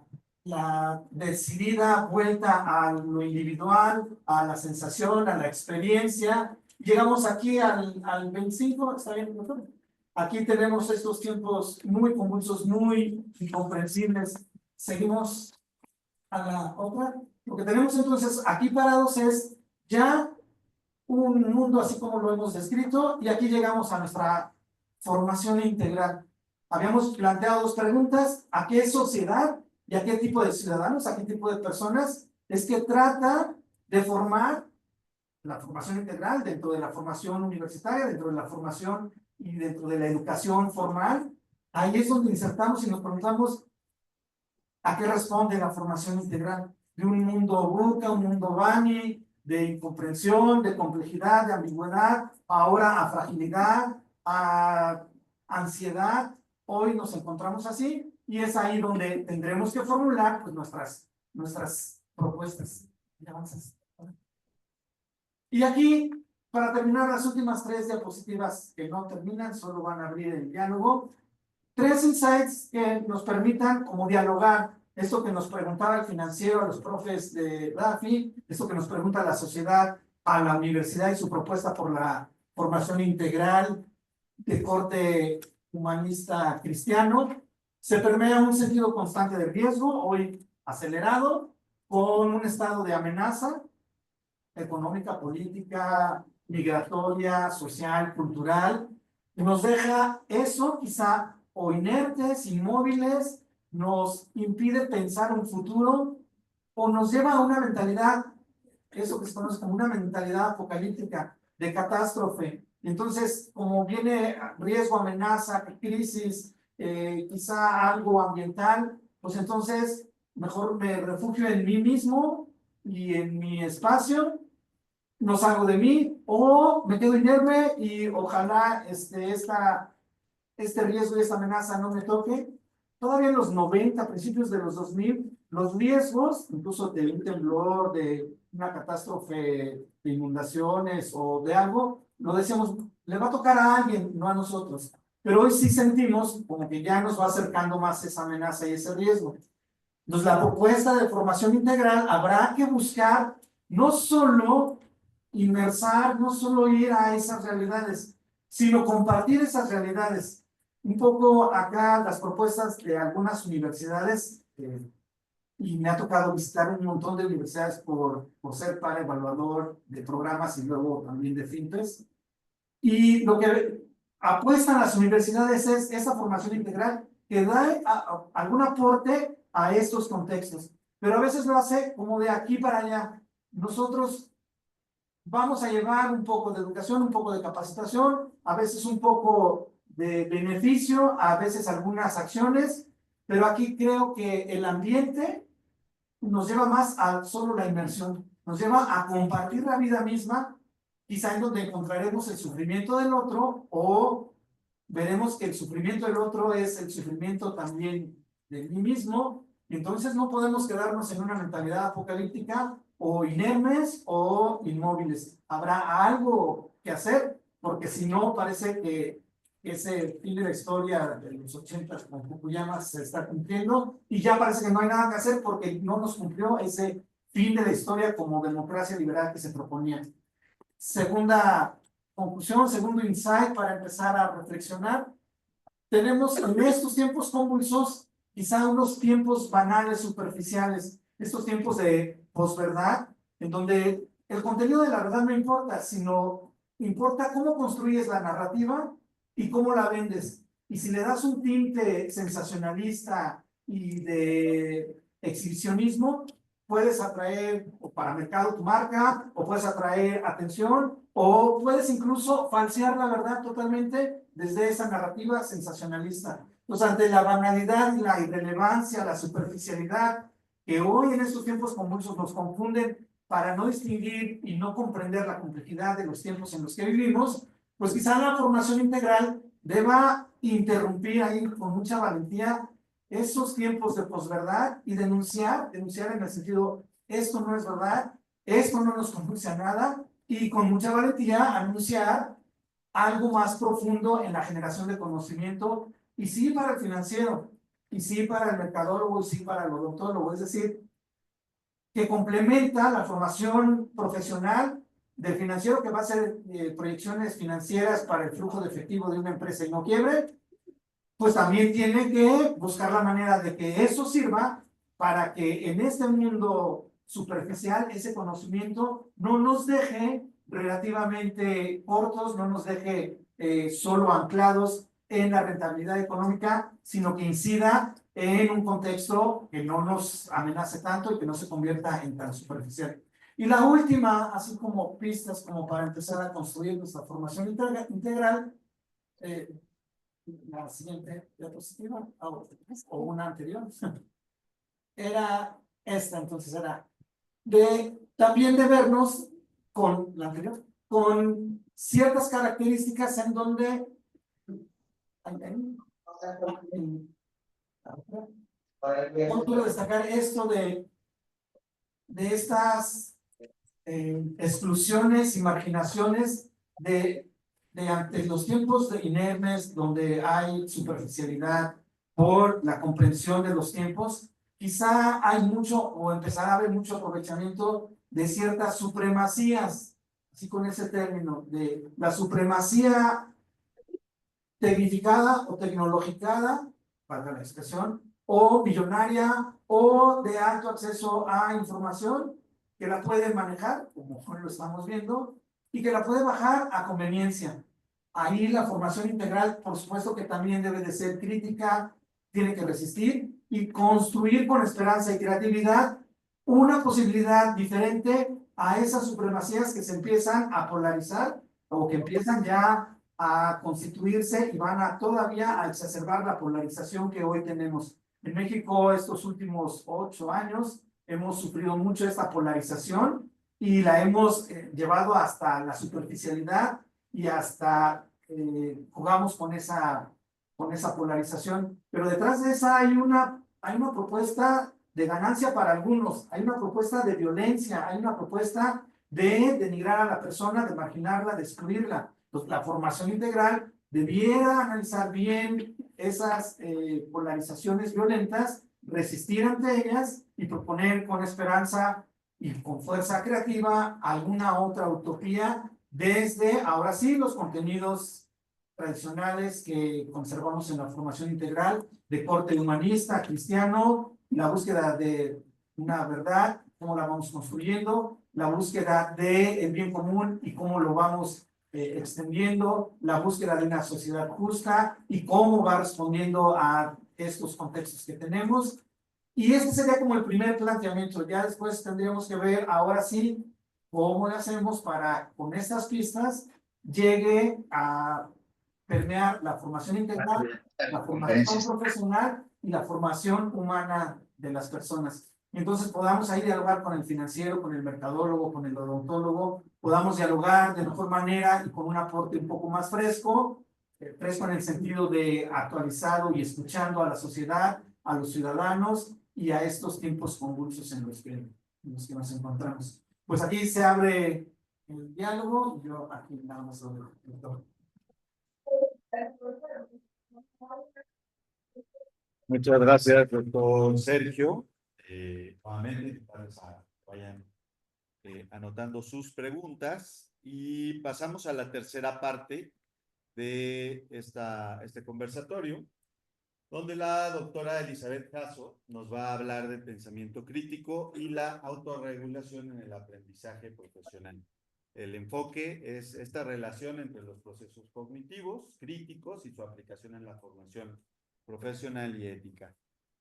decidida vuelta a lo individual, a la sensación, a la experiencia. Llegamos aquí al 25, ¿está bien, doctor? Aquí tenemos estos tiempos muy convulsos, muy incomprensibles. Seguimos a la otra. Lo que tenemos entonces aquí parados es ya un mundo así como lo hemos descrito, y aquí llegamos a nuestra formación integral. Habíamos planteado dos preguntas: ¿a qué sociedad y a qué tipo de ciudadanos, a qué tipo de personas es que trata de formar la formación integral dentro de la formación universitaria, dentro de la formación y dentro de la educación formal? Ahí es donde insertamos y nos preguntamos ¿a qué responde la formación integral? De un mundo VUCA, un mundo BANI, de incomprensión, de complejidad, de ambigüedad, ahora a fragilidad, a ansiedad. Hoy nos encontramos así y es ahí donde tendremos que formular pues, nuestras propuestas. Y aquí, para terminar, las últimas 3 diapositivas que no terminan, solo van a abrir el diálogo. 3 insights que nos permitan como dialogar esto que nos preguntaba el financiero a los profes de RAFI, esto que nos pregunta la sociedad a la universidad y su propuesta por la formación integral de corte humanista cristiano. Se permea un sentido constante de riesgo, hoy acelerado, con un estado de amenaza económica, política, migratoria, social, cultural. Nos deja eso quizá o inertes, inmóviles, nos impide pensar un futuro o nos lleva a una mentalidad, eso que se conoce como una mentalidad apocalíptica, de catástrofe. Entonces, como viene riesgo, amenaza, crisis, quizá algo ambiental, pues entonces mejor me refugio en mí mismo y en mi espacio, no salgo de mí, o me quedo inerme y ojalá este riesgo y esta amenaza no me toque. Todavía en los 90, principios de los 2000, los riesgos, incluso de un temblor, de una catástrofe de inundaciones o de algo, lo decíamos, le va a tocar a alguien, no a nosotros. Pero hoy sí sentimos como que ya nos va acercando más esa amenaza y ese riesgo. Entonces, la propuesta de formación integral habrá que buscar no solo inmersar, no solo ir a esas realidades, sino compartir esas realidades. Un poco acá las propuestas de algunas universidades, y me ha tocado visitar un montón de universidades por ser para evaluador de programas y luego también de FinFES. Y lo que apuestan las universidades es esa formación integral que da algún aporte a estos contextos, pero a veces lo hace como de aquí para allá. Nosotros vamos a llevar un poco de educación, un poco de capacitación, a veces un poco de beneficio, a veces algunas acciones, pero aquí creo que el ambiente nos lleva más a solo la inmersión, nos lleva a compartir la vida misma, quizá en donde encontraremos el sufrimiento del otro o veremos que el sufrimiento del otro es el sufrimiento también de mí mismo. Entonces no podemos quedarnos en una mentalidad apocalíptica o inermes o inmóviles. Habrá algo que hacer, porque si no parece que ese fin de la historia de los 80 con Fukuyama se está cumpliendo y ya parece que no hay nada que hacer porque no nos cumplió ese fin de la historia como democracia liberal que se proponía. Segunda conclusión, segundo insight para empezar a reflexionar. Tenemos en estos tiempos convulsos quizá unos tiempos banales, superficiales, estos tiempos de posverdad, en donde el contenido de la verdad no importa, sino importa cómo construyes la narrativa y cómo la vendes. Y si le das un tinte sensacionalista y de exhibicionismo, puedes atraer o para mercado tu marca, o puedes atraer atención, o puedes incluso falsear la verdad totalmente desde esa narrativa sensacionalista. Entonces, ante la banalidad y la irrelevancia, la superficialidad, que hoy en estos tiempos convulsos nos confunden para no distinguir y no comprender la complejidad de los tiempos en los que vivimos, pues quizá la formación integral deba interrumpir ahí con mucha valentía esos tiempos de posverdad y denunciar en el sentido, esto no es verdad, esto no nos conduce a nada, y con mucha valentía anunciar algo más profundo en la generación de conocimiento, y sí para el financiero, y sí para el mercadólogo, y sí para el odontólogo, es decir, que complementa la formación profesional del financiero que va a hacer proyecciones financieras para el flujo de efectivo de una empresa y no quiebre, pues también tiene que buscar la manera de que eso sirva para que en este mundo superficial ese conocimiento no nos deje relativamente cortos, no nos deje solo anclados en la rentabilidad económica, sino que incida en un contexto que no nos amenace tanto y que no se convierta en tan superficial. Y la última, así como pistas como para empezar a construir nuestra formación integral, la siguiente diapositiva, o una anterior, era esta, entonces era también de vernos con la anterior, con ciertas características en donde quiero destacar esto de estas exclusiones y marginaciones ante los tiempos de inermes, donde hay superficialidad por la comprensión de los tiempos, quizá hay mucho o empezará a haber mucho aprovechamiento de ciertas supremacías, así con ese término, de la supremacía tecnificada o tecnologicada, para la expresión, o millonaria o de alto acceso a información, que la pueden manejar, como lo estamos viendo, y que la puede bajar a conveniencia. Ahí la formación integral, por supuesto que también debe de ser crítica, tiene que resistir y construir con esperanza y creatividad una posibilidad diferente a esas supremacías que se empiezan a polarizar o que empiezan ya a constituirse y van a todavía a exacerbar la polarización que hoy tenemos. En México, estos últimos 8 años, hemos sufrido mucho esta polarización y la hemos llevado hasta la superficialidad y hasta jugamos con esa polarización. Pero detrás de esa hay una propuesta de ganancia para algunos, hay una propuesta de violencia, hay una propuesta de denigrar a la persona, de marginarla, de excluirla. Entonces, la formación integral debiera analizar bien esas polarizaciones violentas, resistir ante ellas y proponer con esperanza y con fuerza creativa alguna otra utopía desde, ahora sí, los contenidos tradicionales que conservamos en la formación integral de corte humanista, cristiano, la búsqueda de una verdad, cómo la vamos construyendo, la búsqueda del bien común y cómo lo vamos extendiendo, la búsqueda de una sociedad justa y cómo va respondiendo a estos contextos que tenemos. Y este sería como el primer planteamiento. Ya después tendríamos que ver, ahora sí, cómo le hacemos para, con estas pistas, llegue a permear la formación integral, la formación profesional y la formación humana de las personas. Y entonces podamos ahí dialogar con el financiero, con el mercadólogo, con el odontólogo, podamos dialogar de mejor manera y con un aporte un poco más fresco, fresco en el sentido de actualizado y escuchando a la sociedad, a los ciudadanos y a estos tiempos convulsos en los que nos encontramos. Pues aquí se abre el diálogo y yo aquí nada más lo dejo. Muchas gracias, doctor Sergio. Nuevamente, vayan anotando sus preguntas y pasamos a la tercera parte de este conversatorio, donde la doctora Elizabeth Jasso nos va a hablar del pensamiento crítico y la autorregulación en el aprendizaje profesional. El enfoque es esta relación entre los procesos cognitivos críticos y su aplicación en la formación profesional y ética.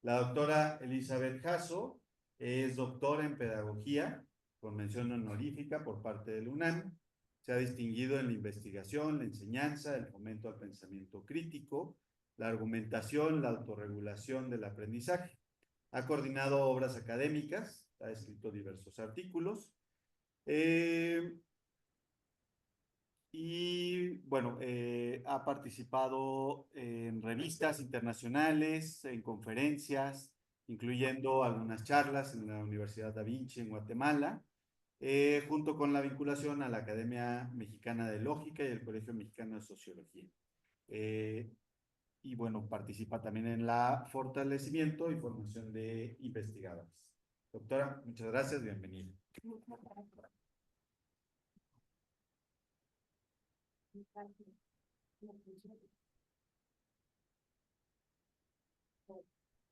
La doctora Elizabeth Jasso es doctora en pedagogía con mención honorífica por parte del UNAM. Se ha distinguido en la investigación, la enseñanza, el fomento al pensamiento crítico, la argumentación, la autorregulación del aprendizaje. Ha coordinado obras académicas, ha escrito diversos artículos. Y bueno, ha participado en revistas internacionales, en conferencias, incluyendo algunas charlas en la Universidad Da Vinci en Guatemala, junto con la vinculación a la Academia Mexicana de Lógica y el Colegio Mexicano de Sociología. Y bueno, participa también en la fortalecimiento y formación de investigadores. Doctora, muchas gracias, bienvenida.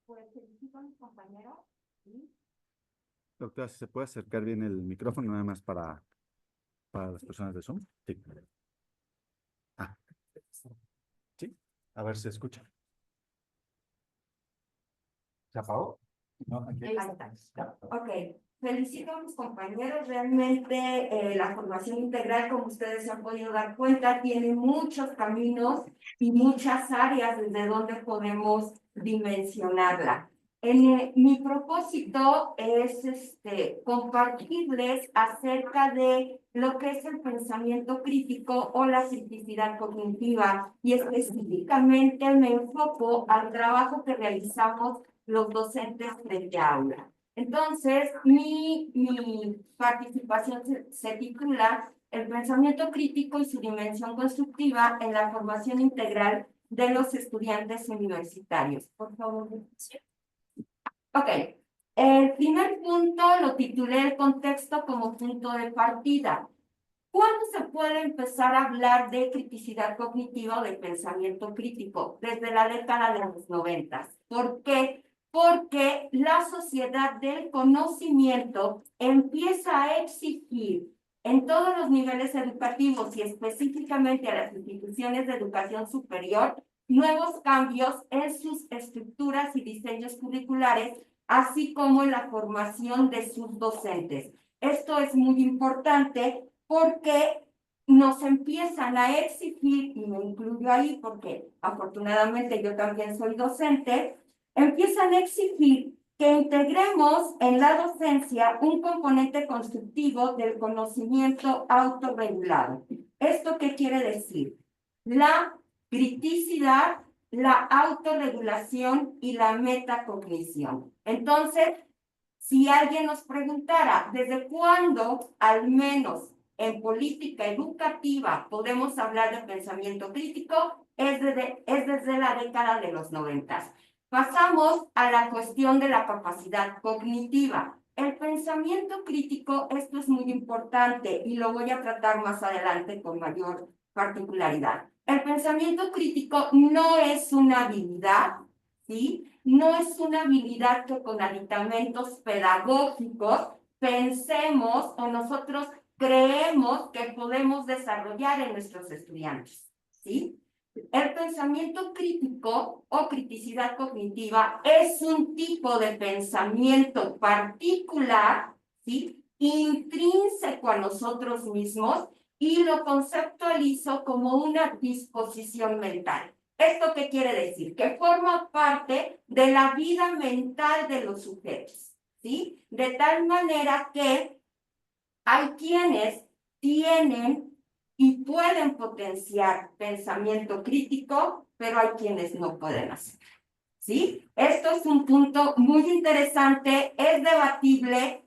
Pues felicito a mis compañeros. Doctora, ¿se puede acercar bien el micrófono nada más para las personas de Zoom? Sí. Ah. Sí, a ver si se escucha. ¿Se apagó? No, aquí. Ahí está. Ok, felicito a mis compañeros. Realmente la formación integral, como ustedes se han podido dar cuenta, tiene muchos caminos y muchas áreas desde donde podemos dimensionarla. Mi propósito es compartirles acerca de lo que es el pensamiento crítico o la criticidad cognitiva, y específicamente me enfoco al trabajo que realizamos los docentes frente a aula. Entonces, mi participación se titula El pensamiento crítico y su dimensión constructiva en la formación integral de los estudiantes universitarios. Por favor. Ok. El primer punto lo titulé el contexto como punto de partida. ¿Cuándo se puede empezar a hablar de criticidad cognitiva o del pensamiento crítico? Desde la década de los 90. ¿Por qué? Porque la sociedad del conocimiento empieza a exigir en todos los niveles educativos y específicamente a las instituciones de educación superior nuevos cambios en sus estructuras y diseños curriculares, así como en la formación de sus docentes. Esto es muy importante porque nos empiezan a exigir, y me incluyo ahí porque afortunadamente yo también soy docente, empiezan a exigir que integremos en la docencia un componente constructivo del conocimiento autorregulado. ¿Esto qué quiere decir? La criticidad, la autorregulación y la metacognición. Entonces, si alguien nos preguntara, ¿desde cuándo, al menos en política educativa, podemos hablar de pensamiento crítico? Es desde la década de los 90. Pasamos a la cuestión de la capacidad cognitiva. El pensamiento crítico, esto es muy importante y lo voy a tratar más adelante con mayor particularidad. El pensamiento crítico no es una habilidad, ¿sí? No es una habilidad que con aditamentos pedagógicos pensemos o nosotros creemos que podemos desarrollar en nuestros estudiantes, ¿sí? El pensamiento crítico o criticidad cognitiva es un tipo de pensamiento particular, ¿sí? Intrínseco a nosotros mismos y lo conceptualizo como una disposición mental. ¿Esto qué quiere decir? Que forma parte de la vida mental de los sujetos, ¿sí? De tal manera que hay quienes tienen y pueden potenciar pensamiento crítico, pero hay quienes no pueden hacer, ¿sí? Esto es un punto muy interesante, es debatible,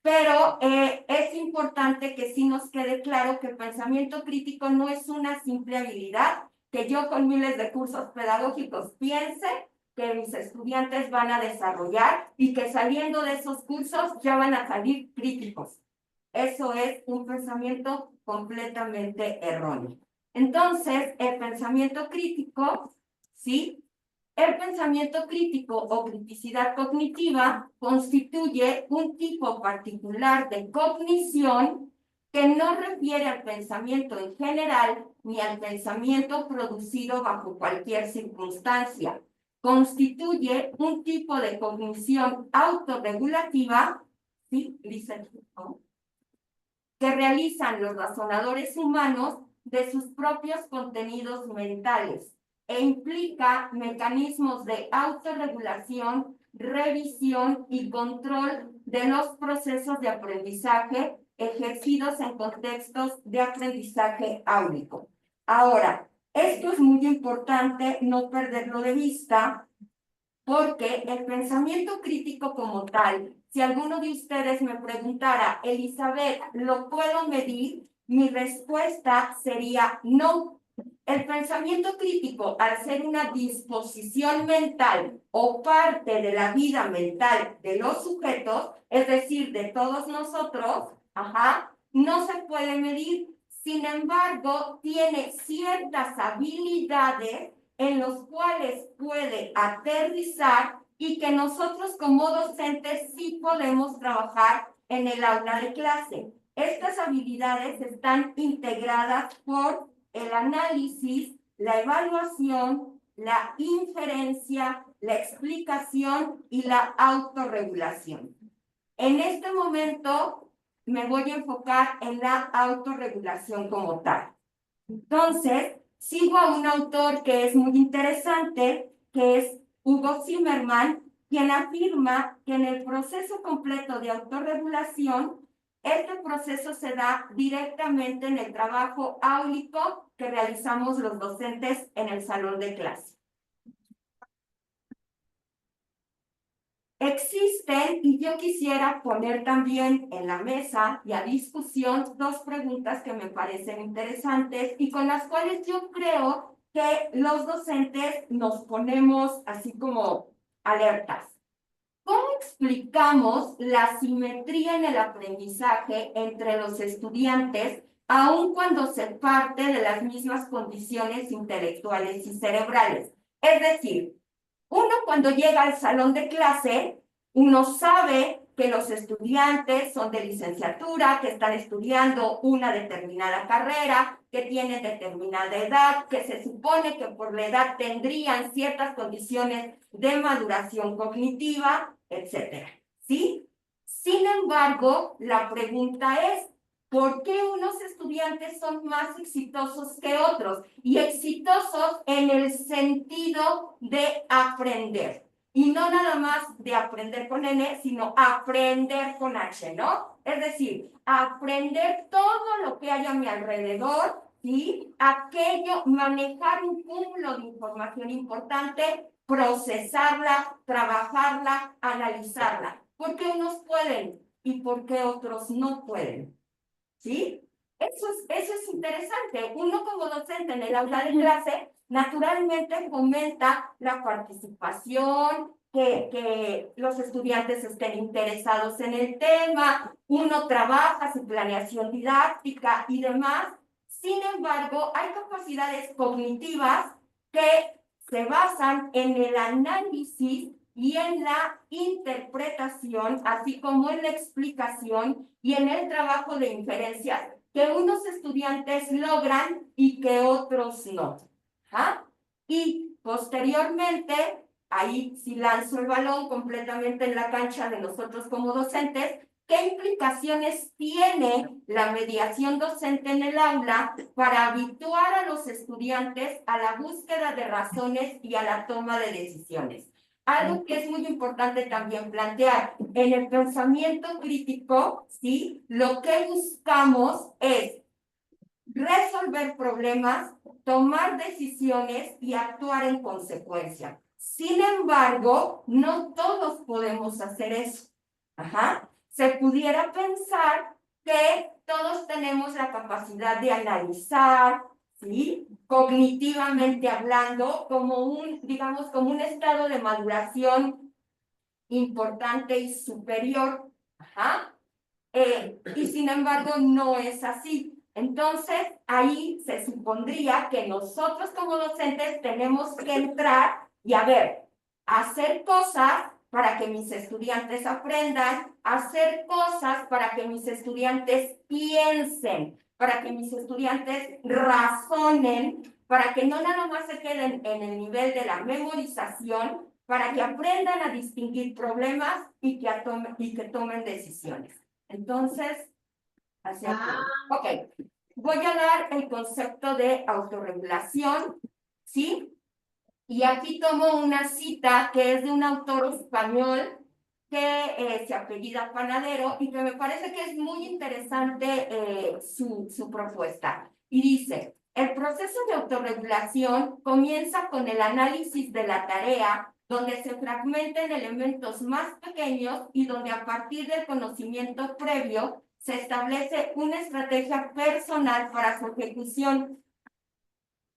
pero es importante que sí nos quede claro que el pensamiento crítico no es una simple habilidad que yo con miles de cursos pedagógicos piense que mis estudiantes van a desarrollar y que saliendo de esos cursos ya van a salir críticos. Eso es un pensamiento completamente erróneo. Entonces, el pensamiento crítico, ¿sí? El pensamiento crítico o criticidad cognitiva constituye un tipo particular de cognición que no refiere al pensamiento en general ni al pensamiento producido bajo cualquier circunstancia. Constituye un tipo de cognición autorregulativa, ¿sí? Que realizan los razonadores humanos de sus propios contenidos mentales e implica mecanismos de autorregulación, revisión y control de los procesos de aprendizaje ejercidos en contextos de aprendizaje áurico. Ahora, esto es muy importante no perderlo de vista porque el pensamiento crítico como tal, si alguno de ustedes me preguntara, Elizabeth, ¿lo puedo medir? Mi respuesta sería no. El pensamiento crítico, al ser una disposición mental o parte de la vida mental de los sujetos, es decir, de todos nosotros, no se puede medir. Sin embargo, tiene ciertas habilidades en los cuales puede aterrizar y que nosotros como docentes sí podemos trabajar en el aula de clase. Estas habilidades están integradas por el análisis, la evaluación, la inferencia, la explicación y la autorregulación. En este momento me voy a enfocar en la autorregulación como tal. Entonces, sigo a un autor que es muy interesante, que es Hugo Zimmerman, quien afirma que en el proceso completo de autorregulación, este proceso se da directamente en el trabajo áulico que realizamos los docentes en el salón de clase. Existen, y yo quisiera poner también en la mesa y a discusión dos preguntas que me parecen interesantes y con las cuales yo creo que los docentes nos ponemos así como alertas. ¿Cómo explicamos la simetría en el aprendizaje entre los estudiantes, aun cuando se parte de las mismas condiciones intelectuales y cerebrales? Es decir, uno cuando llega al salón de clase, uno sabe que los estudiantes son de licenciatura, que están estudiando una determinada carrera, que tienen determinada edad, que se supone que por la edad tendrían ciertas condiciones de maduración cognitiva, etc. ¿Sí? Sin embargo, la pregunta es, por qué unos estudiantes son más exitosos que otros, y exitosos en el sentido de aprender. Y no nada más de aprender con N, sino aprender con H, ¿no? Es decir, aprender todo lo que hay a mi alrededor, ¿sí? Aquello, manejar un cúmulo de información importante, procesarla, trabajarla, analizarla. ¿Por qué unos pueden y por qué otros no pueden? ¿Sí? Eso es interesante. Uno como docente en el aula de clase, naturalmente fomenta la participación, que los estudiantes estén interesados en el tema, uno trabaja su planeación didáctica y demás. Sin embargo, hay capacidades cognitivas que se basan en el análisis y en la interpretación, así como en la explicación y en el trabajo de inferencias que unos estudiantes logran y que otros no. ¿Ah? Y posteriormente, ahí sí lanzo el balón completamente en la cancha de nosotros como docentes, ¿qué implicaciones tiene la mediación docente en el aula para habituar a los estudiantes a la búsqueda de razones y a la toma de decisiones? Algo que es muy importante también plantear, en el pensamiento crítico, ¿sí? Lo que buscamos es resolver problemas, tomar decisiones y actuar en consecuencia. Sin embargo, no todos podemos hacer eso. Ajá. Se pudiera pensar que todos tenemos la capacidad de analizar, ¿sí? Cognitivamente hablando, como digamos, como un estado de maduración importante y superior. Ajá. Y sin embargo, no es así. Entonces, ahí se supondría que nosotros como docentes tenemos que entrar y a ver, hacer cosas para que mis estudiantes aprendan, hacer cosas para que mis estudiantes piensen, para que mis estudiantes razonen, para que no nada más se queden en el nivel de la memorización, para que aprendan a distinguir problemas y que tomen decisiones. Entonces, hacia aquí. Ok, voy a dar el concepto de autorregulación, ¿sí? Y aquí tomo una cita que es de un autor español que se apellida Panadero y que me parece que es muy interesante su propuesta. Y dice, el proceso de autorregulación comienza con el análisis de la tarea, donde se fragmentan elementos más pequeños y donde a partir del conocimiento previo se establece una estrategia personal para su ejecución.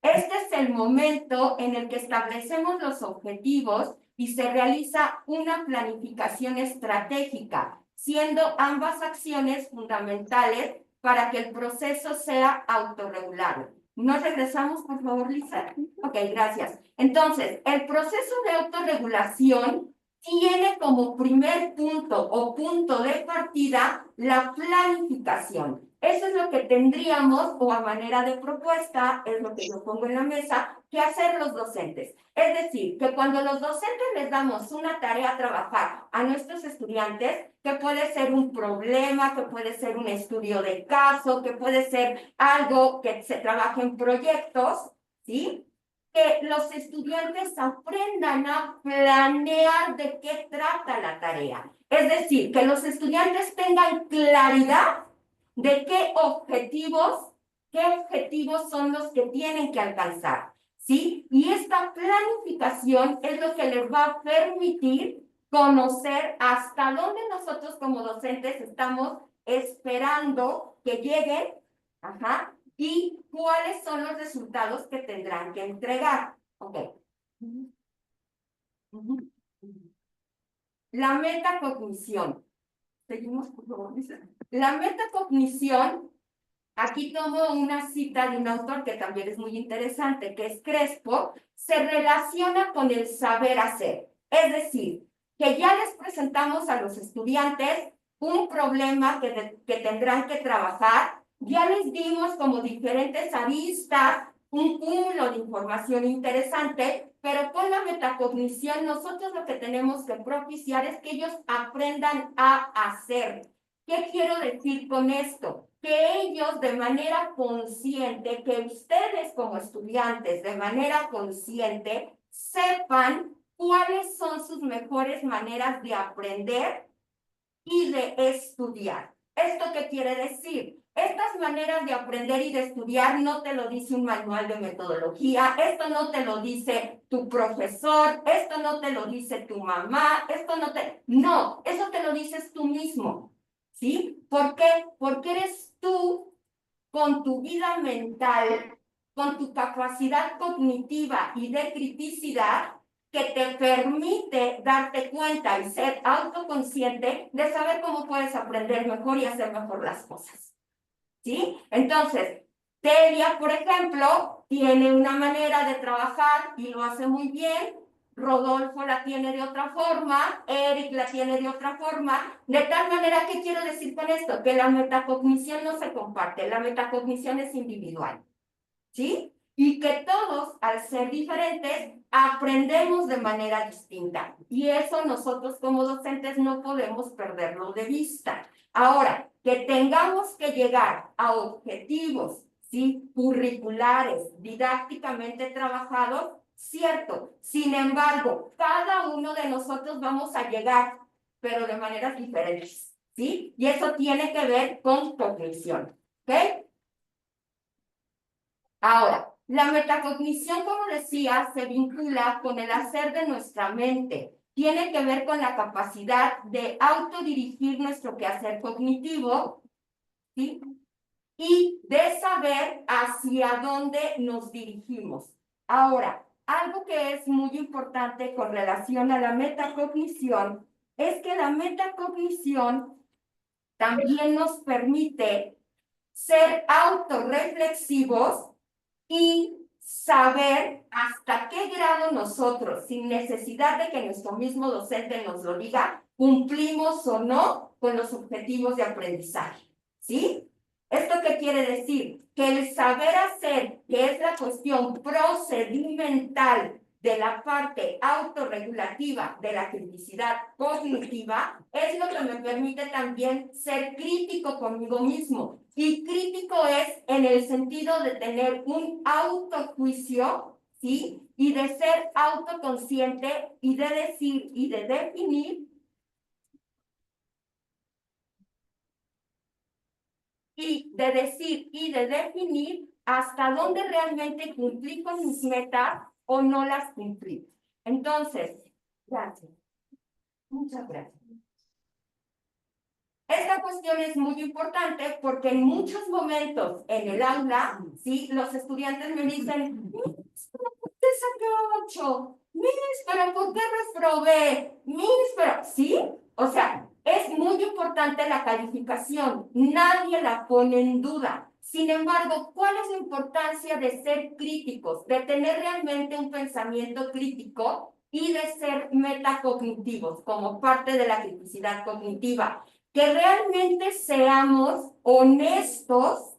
Este es el momento en el que establecemos los objetivos y se realiza una planificación estratégica, siendo ambas acciones fundamentales para que el proceso sea autorregulado. ¿Nos regresamos, por favor, Lisa? Ok, gracias. Entonces, el proceso de autorregulación tiene como primer punto o punto de partida la planificación. Eso es lo que tendríamos, o a manera de propuesta, es lo que yo pongo en la mesa, que hacer los docentes. Es decir, que cuando los docentes les damos una tarea a trabajar a nuestros estudiantes, que puede ser un problema, que puede ser un estudio de caso, que puede ser algo que se trabaje en proyectos, ¿sí? Que los estudiantes aprendan a planear de qué trata la tarea. Es decir, que los estudiantes tengan claridad de qué objetivos son los que tienen que alcanzar, ¿sí? Y esta planificación es lo que les va a permitir conocer hasta dónde nosotros como docentes estamos esperando que lleguen, ajá, y cuáles son los resultados que tendrán que entregar. Ok. La metacognición. Seguimos, por favor, Lisa. La metacognición, aquí tomo una cita de un autor que también es muy interesante, que es Crespo, se relaciona con el saber hacer. Es decir, que ya les presentamos a los estudiantes un problema que tendrán que trabajar, ya les dimos como diferentes aristas, un cúmulo de información interesante, pero con la metacognición nosotros lo que tenemos que propiciar es que ellos aprendan a hacer. ¿Qué quiero decir con esto? que ellos de manera consciente, que ustedes como estudiantes de manera consciente sepan cuáles son sus mejores maneras de aprender y de estudiar. ¿Esto qué quiere decir? Estas maneras de aprender y de estudiar no te lo dice un manual de metodología, esto no te lo dice tu profesor, esto no te lo dice tu mamá, esto no te... No, eso te lo dices tú mismo, ¿sí? ¿Por qué? Porque eres tú con tu vida mental, con tu capacidad cognitiva y de criticidad, que te permite darte cuenta y ser autoconsciente de saber cómo puedes aprender mejor y hacer mejor las cosas. ¿Sí? Entonces, Telia, por ejemplo, tiene una manera de trabajar y lo hace muy bien. Rodolfo la tiene de otra forma, Eric la tiene de otra forma, de tal manera que quiero decir con esto, que la metacognición no se comparte, la metacognición es individual, ¿sí? Y que todos, al ser diferentes, aprendemos de manera distinta. Y eso nosotros como docentes no podemos perderlo de vista. Ahora, que tengamos que llegar a objetivos, ¿sí? Curriculares, didácticamente trabajados, cierto. Sin embargo, cada uno de nosotros vamos a llegar, pero de maneras diferentes, ¿sí? Y eso tiene que ver con cognición, ¿ok? Ahora, la metacognición, como decía, se vincula con el hacer de nuestra mente. Tiene que ver con la capacidad de autodirigir nuestro quehacer cognitivo, ¿sí? Y de saber hacia dónde nos dirigimos. Ahora, algo que es muy importante con relación a la metacognición es que la metacognición también nos permite ser autorreflexivos y saber hasta qué grado nosotros, sin necesidad de que nuestro mismo docente nos lo diga, cumplimos o no con los objetivos de aprendizaje, ¿sí? ¿Esto qué quiere decir? Que el saber hacer, que es la cuestión procedimental de la parte autorregulativa de la criticidad cognitiva, es lo que me permite también ser crítico conmigo mismo. Y crítico es en el sentido de tener un autojuicio, ¿sí? Y de ser autoconsciente y de decir y de definir hasta dónde realmente cumplí con mis metas o no las cumplí. Entonces, gracias. Muchas gracias. Esta cuestión es muy importante porque en muchos momentos en el aula, ¿sí? Los estudiantes me dicen, Miss, ¿pero por qué saqué 8? Miss, ¿pero por qué reprobé? Miss, pero, ¿sí? O sea, es muy importante la calificación, nadie la pone en duda. Sin embargo, ¿cuál es la importancia de ser críticos, de tener realmente un pensamiento crítico y de ser metacognitivos como parte de la criticidad cognitiva? Que realmente seamos honestos,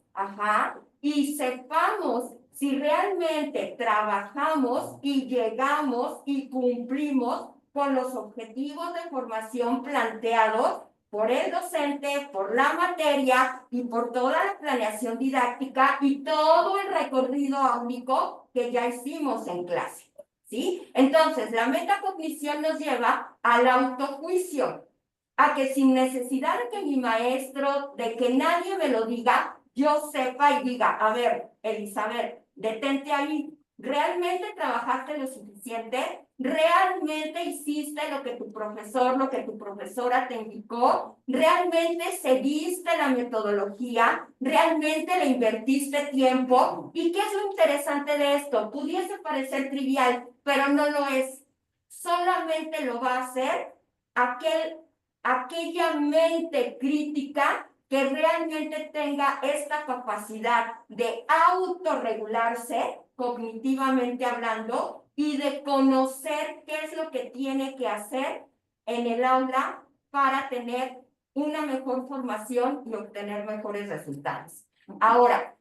y sepamos si realmente trabajamos y llegamos y cumplimos con los objetivos de formación planteados por el docente, por la materia y por toda la planeación didáctica y todo el recorrido áulico que ya hicimos en clase, ¿sí? Entonces, la metacognición nos lleva al autojuicio, a que sin necesidad de que mi maestro, de que nadie me lo diga, yo sepa y diga, a ver, Elizabeth, detente ahí, ¿realmente trabajaste lo suficiente? ¿Realmente hiciste lo que tu profesor, lo que tu profesora te indicó? ¿Realmente seguiste la metodología? ¿Realmente le invertiste tiempo? ¿Y qué es lo interesante de esto? Pudiese parecer trivial, pero no lo es. Solamente lo va a hacer aquella mente crítica que realmente tenga esta capacidad de autorregularse, cognitivamente hablando, y de conocer qué es lo que tiene que hacer en el aula para tener una mejor formación y obtener mejores resultados. Ahora,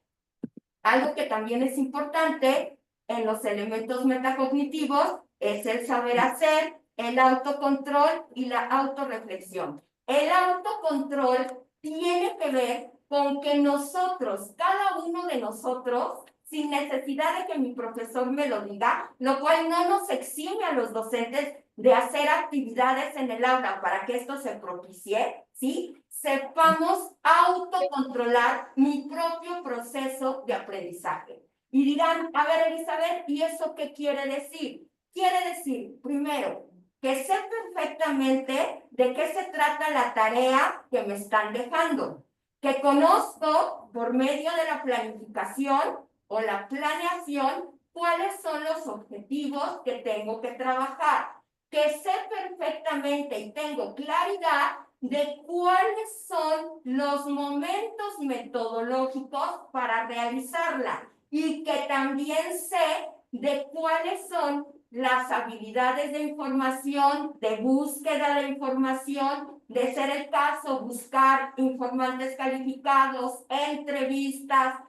algo que también es importante en los elementos metacognitivos es el saber hacer, el autocontrol y la autorreflexión. El autocontrol tiene que ver con que nosotros, cada uno de nosotros, sin necesidad de que mi profesor me lo diga, lo cual no nos exime a los docentes de hacer actividades en el aula para que esto se propicie, ¿sí? Sepamos autocontrolar mi propio proceso de aprendizaje. Y dirán, a ver, Elizabeth, ¿y eso qué quiere decir? Quiere decir, primero, que sé perfectamente de qué se trata la tarea que me están dejando, que conozco por medio de la planificación o la planeación cuáles son los objetivos que tengo que trabajar, que sé perfectamente y tengo claridad de cuáles son los momentos metodológicos para realizarla y que también sé de cuáles son las habilidades de información, de búsqueda de información, de ser el caso, buscar informantes calificados, entrevistas,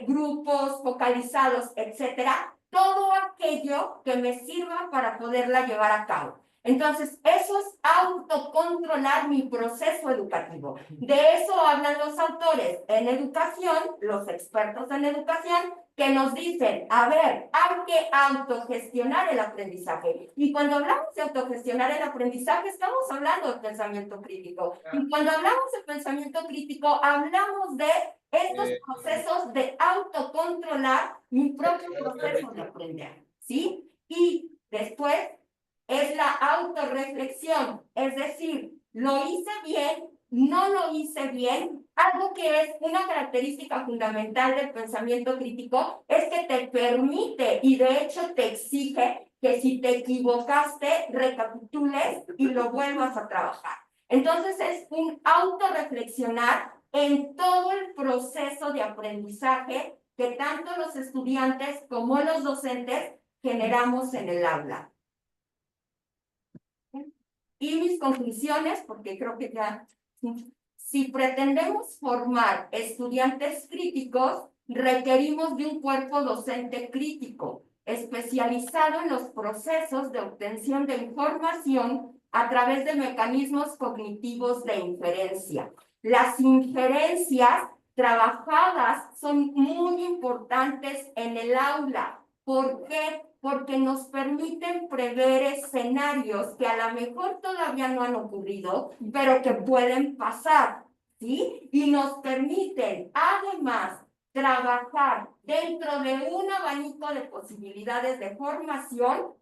grupos focalizados, etcétera, todo aquello que me sirva para poderla llevar a cabo. Entonces, eso es autocontrolar mi proceso educativo. De eso hablan los autores en educación, los expertos en educación, que nos dicen, a ver, hay que autogestionar el aprendizaje. Y cuando hablamos de autogestionar el aprendizaje, estamos hablando de pensamiento crítico. Y cuando hablamos de pensamiento crítico, hablamos de estos procesos de autocontrolar mi propio proceso de aprender, ¿sí? Y después es la autorreflexión, es decir, ¿lo hice bien? ¿No lo hice bien? Algo que es una característica fundamental del pensamiento crítico es que te permite y de hecho te exige que si te equivocaste, recapitules y lo vuelvas a trabajar. Entonces es un autorreflexionar en todo el proceso de aprendizaje que tanto los estudiantes como los docentes generamos en el aula. Y mis conclusiones, porque creo que ya, si pretendemos formar estudiantes críticos, requerimos de un cuerpo docente crítico, especializado en los procesos de obtención de información a través de mecanismos cognitivos de inferencia. Las inferencias trabajadas son muy importantes en el aula. ¿Por qué? Porque nos permiten prever escenarios que a lo mejor todavía no han ocurrido, pero que pueden pasar, ¿sí? Y nos permiten, además, trabajar dentro de un abanico de posibilidades de formación,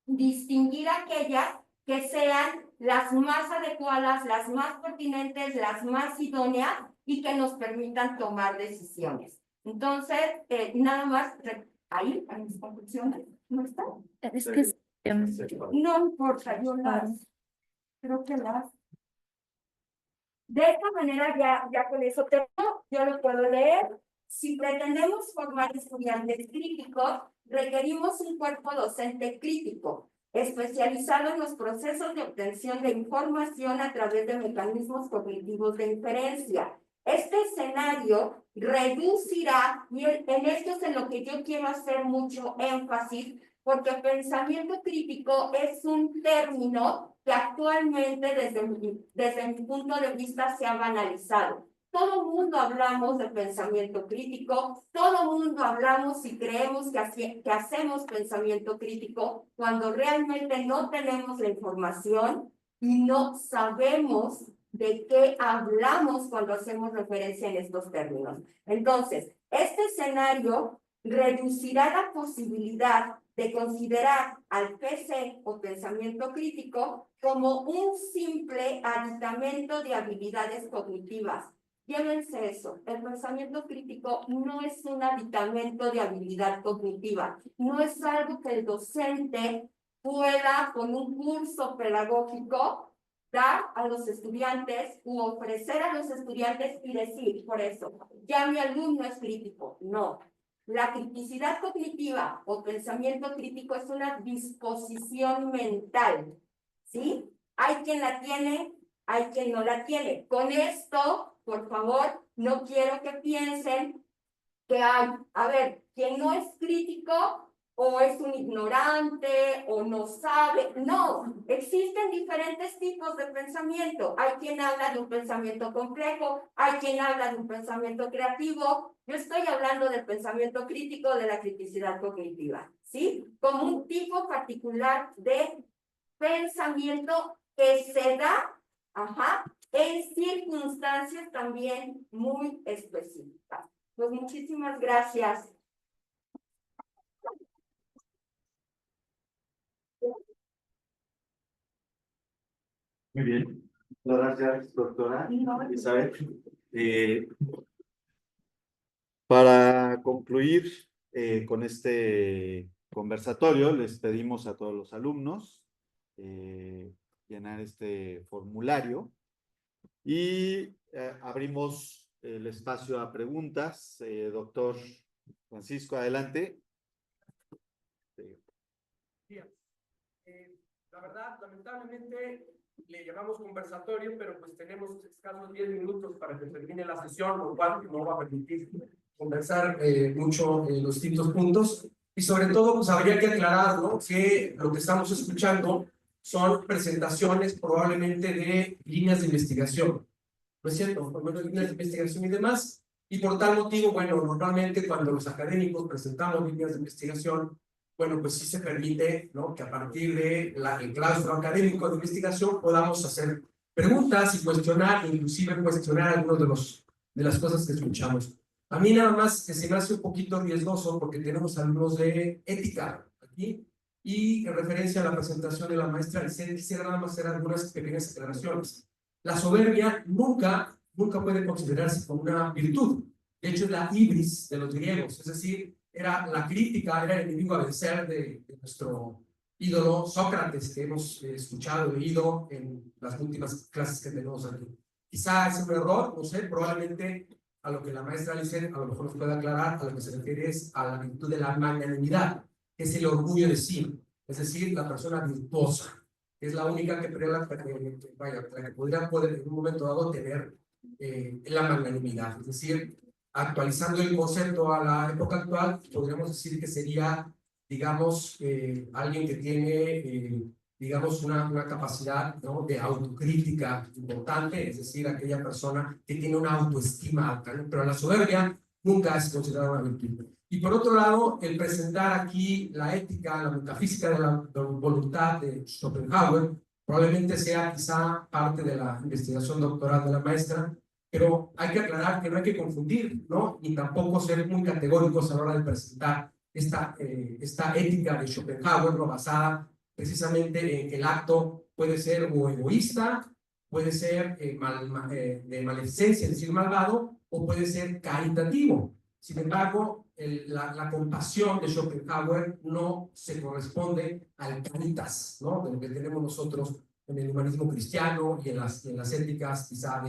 distinguir aquellas que sean las más adecuadas, las más pertinentes, las más idóneas y que nos permitan tomar decisiones. Entonces, nada más, ahí, a mis conclusiones. ¿No está? Es que No importa, yo creo que de esta manera ya con eso yo lo puedo leer. Si pretendemos formar estudiantes críticos, requerimos un cuerpo docente crítico, especializado en los procesos de obtención de información a través de mecanismos cognitivos de inferencia. Este escenario reducirá, y en esto es en lo que yo quiero hacer mucho énfasis, porque pensamiento crítico es un término que actualmente desde mi punto de vista se ha banalizado. Todo el mundo hablamos de pensamiento crítico, todo el mundo hablamos y creemos que hacemos pensamiento crítico cuando realmente no tenemos la información y no sabemos de qué hablamos cuando hacemos referencia en estos términos. Entonces, este escenario reducirá la posibilidad de considerar al PC o pensamiento crítico como un simple aditamento de habilidades cognitivas. Llévense eso, el pensamiento crítico no es un aditamento de habilidad cognitiva, no es algo que el docente pueda con un curso pedagógico dar a los estudiantes u ofrecer a los estudiantes y decir, por eso, ya mi alumno es crítico. No. La criticidad cognitiva o pensamiento crítico es una disposición mental, ¿sí? Hay quien la tiene, hay quien no la tiene. Con esto, por favor, no quiero que piensen que hay, a ver, quien no es crítico o es un ignorante, o no sabe. No, existen diferentes tipos de pensamiento. Hay quien habla de un pensamiento complejo, hay quien habla de un pensamiento creativo. Yo estoy hablando del pensamiento crítico, de la criticidad cognitiva, ¿sí? Como un tipo particular de pensamiento que se da, en circunstancias también muy específicas. Pues muchísimas gracias. Muy bien. Muchas gracias, doctora Isabel. Para concluir con este conversatorio, les pedimos a todos los alumnos llenar este formulario y abrimos el espacio a preguntas. Doctor Francisco, adelante. La verdad, lamentablemente le llamamos conversatorio, pero pues tenemos escasos 10 minutos para que termine la sesión, lo cual no va a permitir conversar mucho los distintos puntos. Y sobre todo, pues habría que aclarar, ¿no?, que lo que estamos escuchando son presentaciones probablemente de líneas de investigación, ¿no es cierto? Por menos líneas de investigación y demás. Y por tal motivo, bueno, normalmente cuando los académicos presentamos líneas de investigación, bueno, pues sí se permite, ¿no?, que a partir de el claustro académico de investigación podamos hacer preguntas y cuestionar, inclusive cuestionar algunos de las cosas que escuchamos. A mí nada más se me hace un poquito riesgoso porque tenemos alumnos de ética aquí, y en referencia a la presentación de la maestra Lisset, quisiera nada más hacer algunas pequeñas aclaraciones. La soberbia nunca puede considerarse como una virtud. De hecho, es la ibris de los griegos, es decir, era la crítica, era el enemigo a vencer de nuestro ídolo Sócrates, que hemos escuchado, leído en las últimas clases que tenemos aquí. Quizá es un error, no sé, probablemente a lo que la maestra Lisset a lo mejor nos puede aclarar, a lo que se refiere es a la virtud de la magnanimidad, que es el orgullo de sí, es decir, la persona virtuosa, que es la única que podría poder en un momento dado tener la magnanimidad, es decir, actualizando el concepto a la época actual, podríamos decir que sería, digamos, alguien que tiene, digamos, una capacidad, ¿no?, de autocrítica importante, es decir, aquella persona que tiene una autoestima alta, ¿no? Pero la soberbia nunca es considerada una virtud. Y por otro lado, el presentar aquí la ética, la metafísica de la voluntad de Schopenhauer, probablemente sea quizá parte de la investigación doctoral de la maestra, pero hay que aclarar que no hay que confundir, ¿no?, ni tampoco ser muy categóricos a la hora de presentar esta ética de Schopenhauer, ¿no?, basada precisamente en que el acto puede ser o egoísta, puede ser de maleficencia, es decir, malvado, o puede ser caritativo. Sin embargo, la compasión de Schopenhauer no se corresponde al caritas, ¿no?, de lo que tenemos nosotros en el humanismo cristiano y en las éticas quizá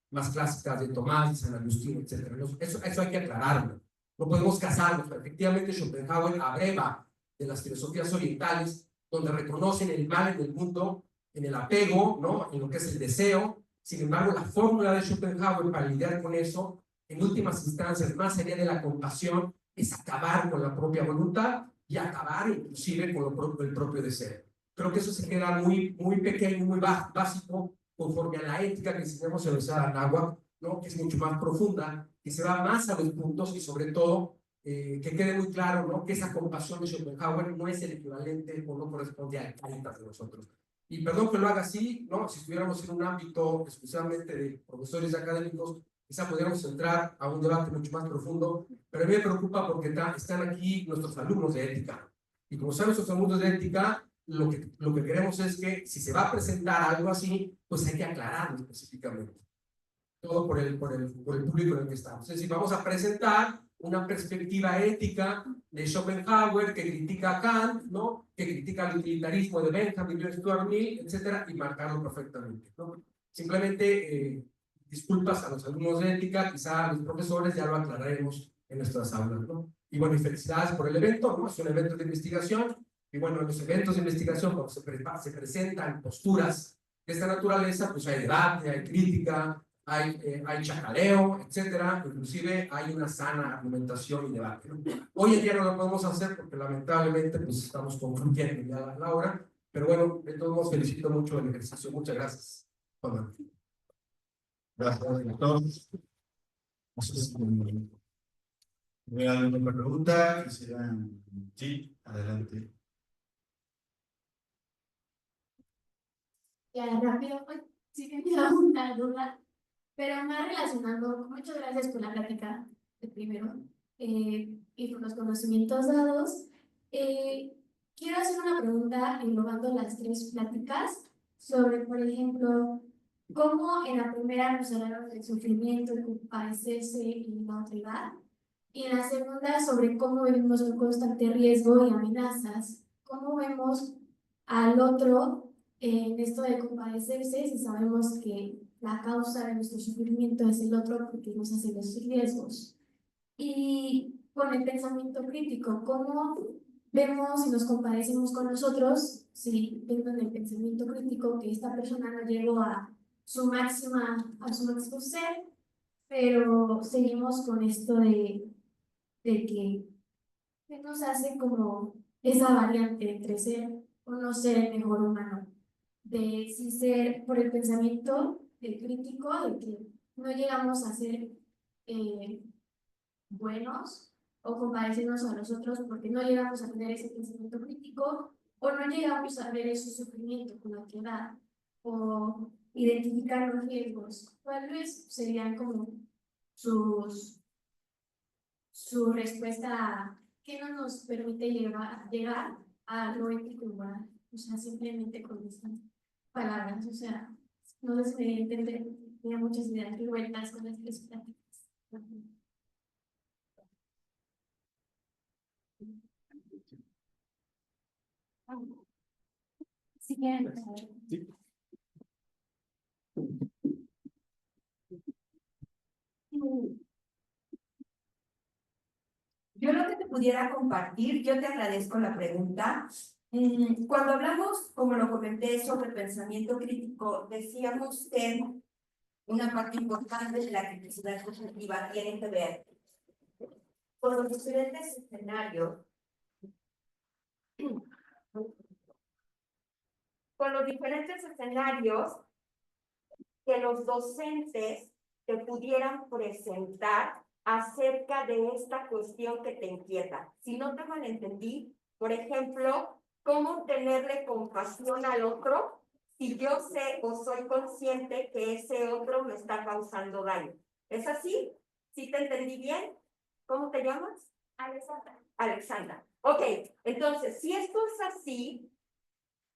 más clásicas de Tomás, de San Agustín, etc. Eso hay que aclararlo. No podemos casarnos. Efectivamente, Schopenhauer abreva de las filosofías orientales, donde reconocen el mal en el mundo, en el apego, ¿no?, en lo que es el deseo. Sin embargo, la fórmula de Schopenhauer para lidiar con eso, en últimas instancias, más allá de la compasión, es acabar con la propia voluntad y acabar inclusive con el propio deseo. Creo que eso se queda muy pequeño, muy básico, conforme a la ética que enseñamos en el Anáhuac, ¿no?, que es mucho más profunda, que se va más a los puntos y sobre todo que quede muy claro, ¿no?, que esa compasión de Schopenhauer no es el equivalente o no corresponde al caritas de nosotros. Y perdón que lo haga así, ¿no?, si estuviéramos en un ámbito exclusivamente de profesores académicos, quizá pudiéramos entrar a un debate mucho más profundo, pero a mí me preocupa porque están aquí nuestros alumnos de ética. Y como saben nuestros alumnos de ética, lo que queremos es que si se va a presentar algo así, pues hay que aclararlo específicamente. Todo por el público en el que estamos. Es decir, vamos a presentar una perspectiva ética de Schopenhauer que critica a Kant, ¿no?, que critica el utilitarismo de Benjamin, John Stuart Mill, etcétera, y marcarlo perfectamente, ¿no? Simplemente disculpas a los alumnos de ética, quizá a los profesores ya lo aclararemos en nuestras aulas, ¿no? Y bueno, y felicidades por el evento, ¿no? Es un evento de investigación. Y bueno, en los eventos de investigación, cuando se presentan posturas de esta naturaleza, pues hay debate, hay crítica, hay chacaleo, etcétera. Inclusive hay una sana argumentación y debate, ¿no? Hoy en día no lo podemos hacer porque lamentablemente pues estamos concluyendo ya la hora, pero bueno, de todos modos felicito mucho el ejercicio. Muchas gracias. Juan. Gracias, doctor. Entonces, voy a dar una pregunta que será, sí, adelante. Ya, rápido, pues, sí que me da una duda, pero más relacionando, muchas gracias por la plática de primero y por los conocimientos dados. Quiero hacer una pregunta englobando las tres pláticas sobre, por ejemplo, cómo en la primera nos hablaron del sufrimiento, el compadecerse y la otredad, y en la segunda sobre cómo vivimos un constante riesgo y amenazas, cómo vemos al otro en esto de compadecerse si sabemos que la causa de nuestro sufrimiento es el otro porque nos hace los riesgos. Y con el pensamiento crítico, ¿cómo vemos y nos compadecemos con nosotros si viendo en el pensamiento crítico que esta persona no llegó a su máximo ser, pero seguimos con esto de que nos hace como esa variante entre ser o no ser el mejor humano? De si ser por el pensamiento crítico, de que no llegamos a ser buenos o compadecernos a nosotros porque no llegamos a tener ese pensamiento crítico o no llegamos a ver ese sufrimiento con la que da o identificar los riesgos. ¿Cuáles serían como su respuesta a qué no nos permite llegar a lo ético y moral? O sea, simplemente con estas palabras, o sea, no sé si me voy a entender, tenía muchas ideas revueltas con las tres pláticas. Siguiente. Sí. Yo lo que te pudiera compartir, yo te agradezco la pregunta. Cuando hablamos, como lo comenté, sobre pensamiento crítico, decíamos que una parte importante de la criticidad cognitiva tiene que ver con los diferentes escenarios, que los docentes te pudieran presentar acerca de esta cuestión que te inquieta. Si no te malentendí, por ejemplo, cómo tenerle compasión al otro si yo sé o soy consciente que ese otro me está causando daño. ¿Es así? ¿Sí te entendí bien? ¿Cómo te llamas? Alexandra. Alexandra. Ok, entonces, si esto es así,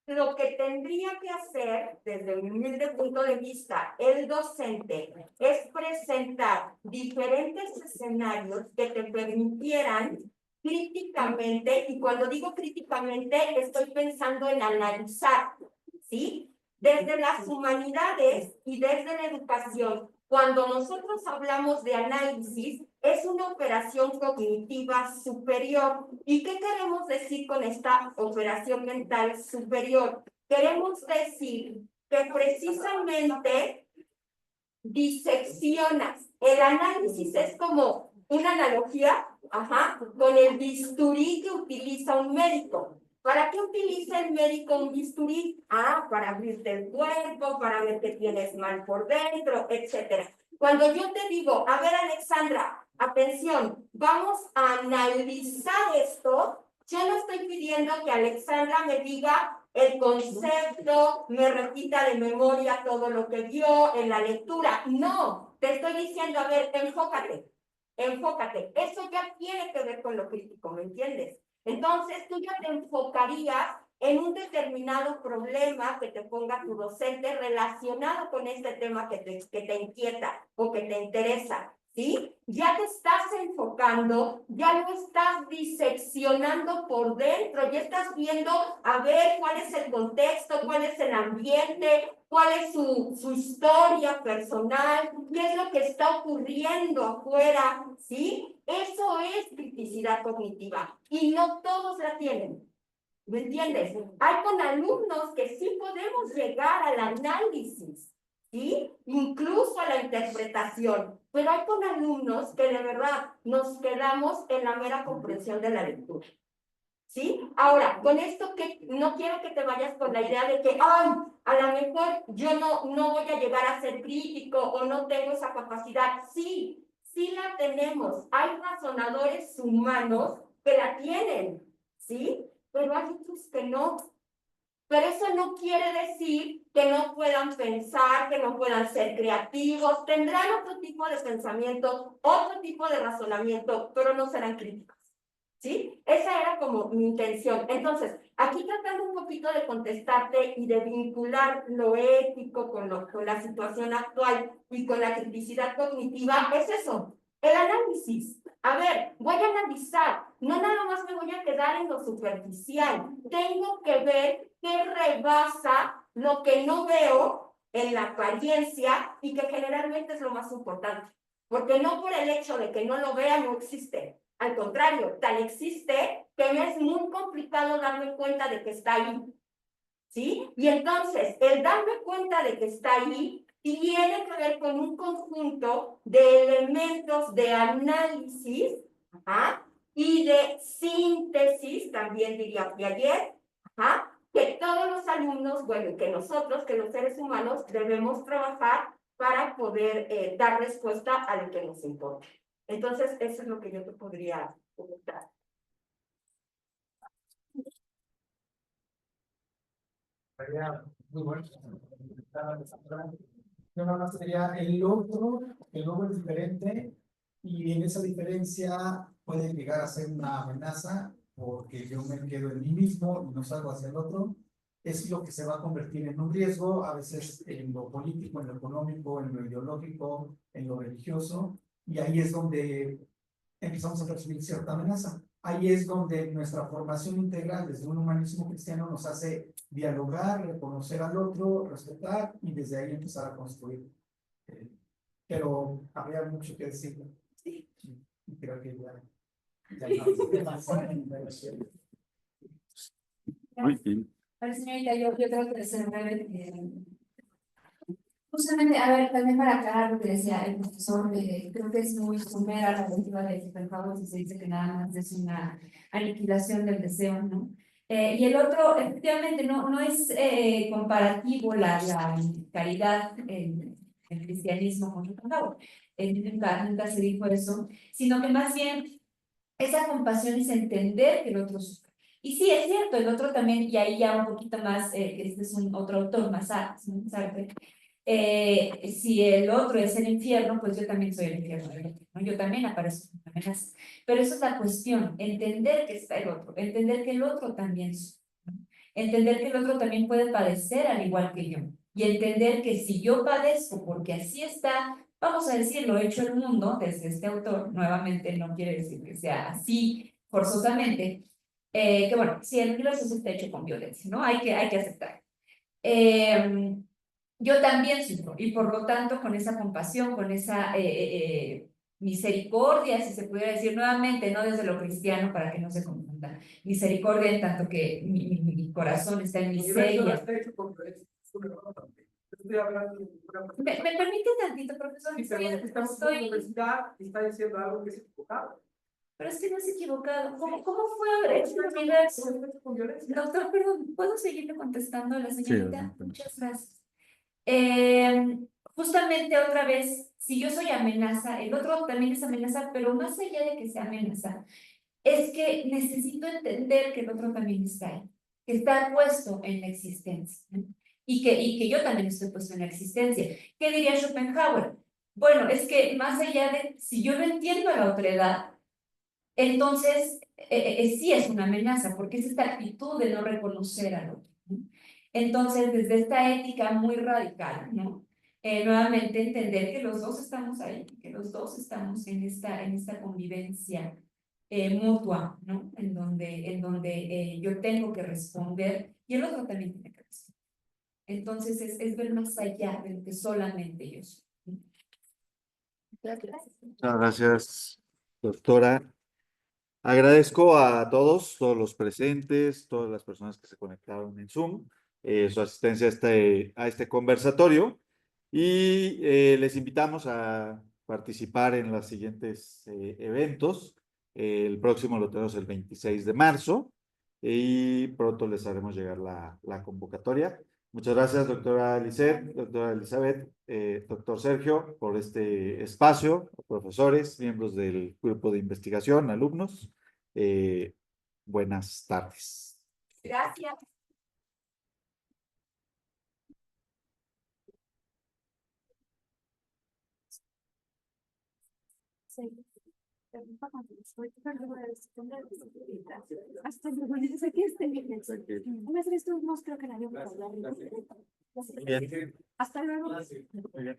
lo que tendría que hacer, desde mi humilde punto de vista, el docente, es presentar diferentes escenarios que te permitieran críticamente, y cuando digo críticamente, estoy pensando en analizar, ¿sí? Desde las humanidades y desde la educación. Cuando nosotros hablamos de análisis, es una operación cognitiva superior. ¿Y qué queremos decir con esta operación mental superior? Queremos decir que precisamente diseccionas. El análisis es como una analogía, con el bisturí que utiliza un médico. ¿Para qué utiliza el médico un bisturí? Para abrirte el cuerpo, para ver qué tienes mal por dentro, etc. Cuando yo te digo, a ver, Alexandra, atención, vamos a analizar esto, yo no estoy pidiendo que Alexandra me diga el concepto, me repita de memoria todo lo que vio en la lectura. No, te estoy diciendo, a ver, enfócate. Eso ya tiene que ver con lo crítico, ¿me entiendes? Entonces, tú ya te enfocarías en un determinado problema que te ponga tu docente relacionado con este tema que te inquieta o que te interesa, ¿sí? Ya te estás enfocando, ya lo estás diseccionando por dentro, ya estás viendo a ver cuál es el contexto, cuál es el ambiente, cuál es su historia personal, qué es lo que está ocurriendo afuera, ¿sí? Eso es criticidad cognitiva y no todos la tienen. ¿Me entiendes? Hay con alumnos que sí podemos llegar al análisis, ¿sí? Incluso la interpretación. Pero hay con alumnos que de verdad nos quedamos en la mera comprensión de la lectura. ¿Sí? Ahora, con esto que no quiero que te vayas con la idea de que, ay, a lo mejor yo no voy a llegar a ser crítico o no tengo esa capacidad. Sí, sí la tenemos. Hay razonadores humanos que la tienen, ¿sí? Pero hay otros que no. Pero eso no quiere decir que no puedan pensar, que no puedan ser creativos, tendrán otro tipo de pensamiento, otro tipo de razonamiento, pero no serán críticos. ¿Sí? Esa era como mi intención. Entonces, aquí tratando un poquito de contestarte y de vincular lo ético con la situación actual y con la criticidad cognitiva, es eso, el análisis. A ver, voy a analizar, no nada más me voy a quedar en lo superficial, tengo que ver qué rebasa lo que no veo en la apariencia y que generalmente es lo más importante, porque no por el hecho de que no lo vea no existe. Al contrario, tal existe que me es muy complicado darme cuenta de que está ahí. ¿Sí? Y entonces, el darme cuenta de que está ahí tiene que ver con un conjunto de elementos de análisis, ¿ajá? Y de síntesis, también diría Piaget, ¿ajá? Que todos los alumnos, bueno, y que nosotros, que los seres humanos, debemos trabajar para poder dar respuesta a lo que nos importa. Entonces, eso es lo que yo te podría comentar. Muy bueno. Yo nada más diría, el otro es diferente y en esa diferencia puede llegar a ser una amenaza porque yo me quedo en mí mismo y no salgo hacia el otro. Es lo que se va a convertir en un riesgo, a veces en lo político, en lo económico, en lo ideológico, en lo religioso, y ahí es donde empezamos a percibir cierta amenaza. Ahí es donde nuestra formación integral desde un humanismo cristiano nos hace dialogar, reconocer al otro, respetar y desde ahí empezar a construir. Pero habría mucho que decir. Sí. Y creo que ya Muy bien. A ver, señorita, yo creo que ser breve. Justamente, a ver, también para aclarar lo que decía el profesor, creo que es muy somera la lectura de Schopenhauer si se dice que nada más es una aniquilación del deseo, ¿no? Y el otro, efectivamente, no es comparativo la caridad en el cristianismo con Schopenhauer. Nunca se dijo eso, sino que más bien esa compasión es entender que el otro sufre. Y sí, es cierto, el otro también, y ahí ya un poquito más, este es un otro autor, más Sartre, si el otro es el infierno, pues yo también soy el infierno, ¿no? Yo también aparezco como una amenaza. Pero esa es la cuestión, entender que está el otro, entender que el otro también sufre, ¿no? Entender que el otro también puede padecer al igual que yo. Y entender que si yo padezco, porque así está, vamos a decirlo, hecho el mundo, desde este autor, nuevamente no quiere decir que sea así forzosamente, que bueno, si el universo está hecho con violencia, ¿no? Hay que aceptar. Yo también sufro y por lo tanto con esa compasión, con esa misericordia, si se pudiera decir nuevamente, no desde lo cristiano para que no se confunda, misericordia en tanto que mi corazón está en miseria. Estoy hablando de ¿Me permite tantito, profesor? Sí, pero estamos en la universidad y está diciendo algo que es equivocado. Pero es que no es equivocado. ¿Cómo fue haber hecho el universo? Doctor, perdón, ¿puedo seguirle contestando a la señorita? Sí, muchas gracias. Justamente otra vez, si yo soy amenaza, el otro también es amenaza, pero más allá de que sea amenaza, es que necesito entender que el otro también está ahí, que está puesto en la existencia, ¿no? Y que yo también estoy puesto en la existencia. ¿Qué diría Schopenhauer? Bueno, es que más allá de, si yo no entiendo a la otredad, entonces sí es una amenaza, porque es esta actitud de no reconocer al otro, ¿no? Entonces, desde esta ética muy radical, ¿no? Nuevamente entender que los dos estamos ahí, que los dos estamos en esta convivencia mutua, ¿no? En donde yo tengo que responder y el otro también tiene que responder. Entonces, es ver más allá de lo que solamente yo soy. Gracias. Muchas gracias, doctora. Agradezco a todos los presentes, todas las personas que se conectaron en Zoom, su asistencia a este conversatorio. Y les invitamos a participar en los siguientes eventos. El próximo lo tenemos el 26 de marzo y pronto les haremos llegar la convocatoria. Muchas gracias, doctora Lisette, doctora Elizabeth, doctor Sergio, por este espacio, profesores, miembros del grupo de investigación, alumnos. Buenas tardes. Gracias. Hasta luego, aquí estoy. Una vez estuvimos, creo que en avión para hablar. Bien. Hasta luego. Muy bien.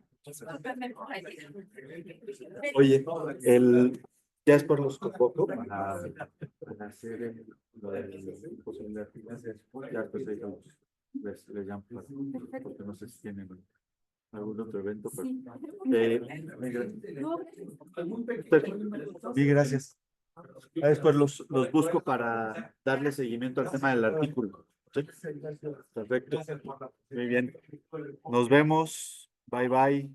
Oye, ya es por los convoco para hacer lo de la posibilidad de ya pues ellos les llamo porque no sé si tienen algún otro evento. Pero, sí, gracias. Después los busco para darle seguimiento al tema del artículo. ¿Sí? Perfecto. Muy bien. Nos vemos. Bye bye.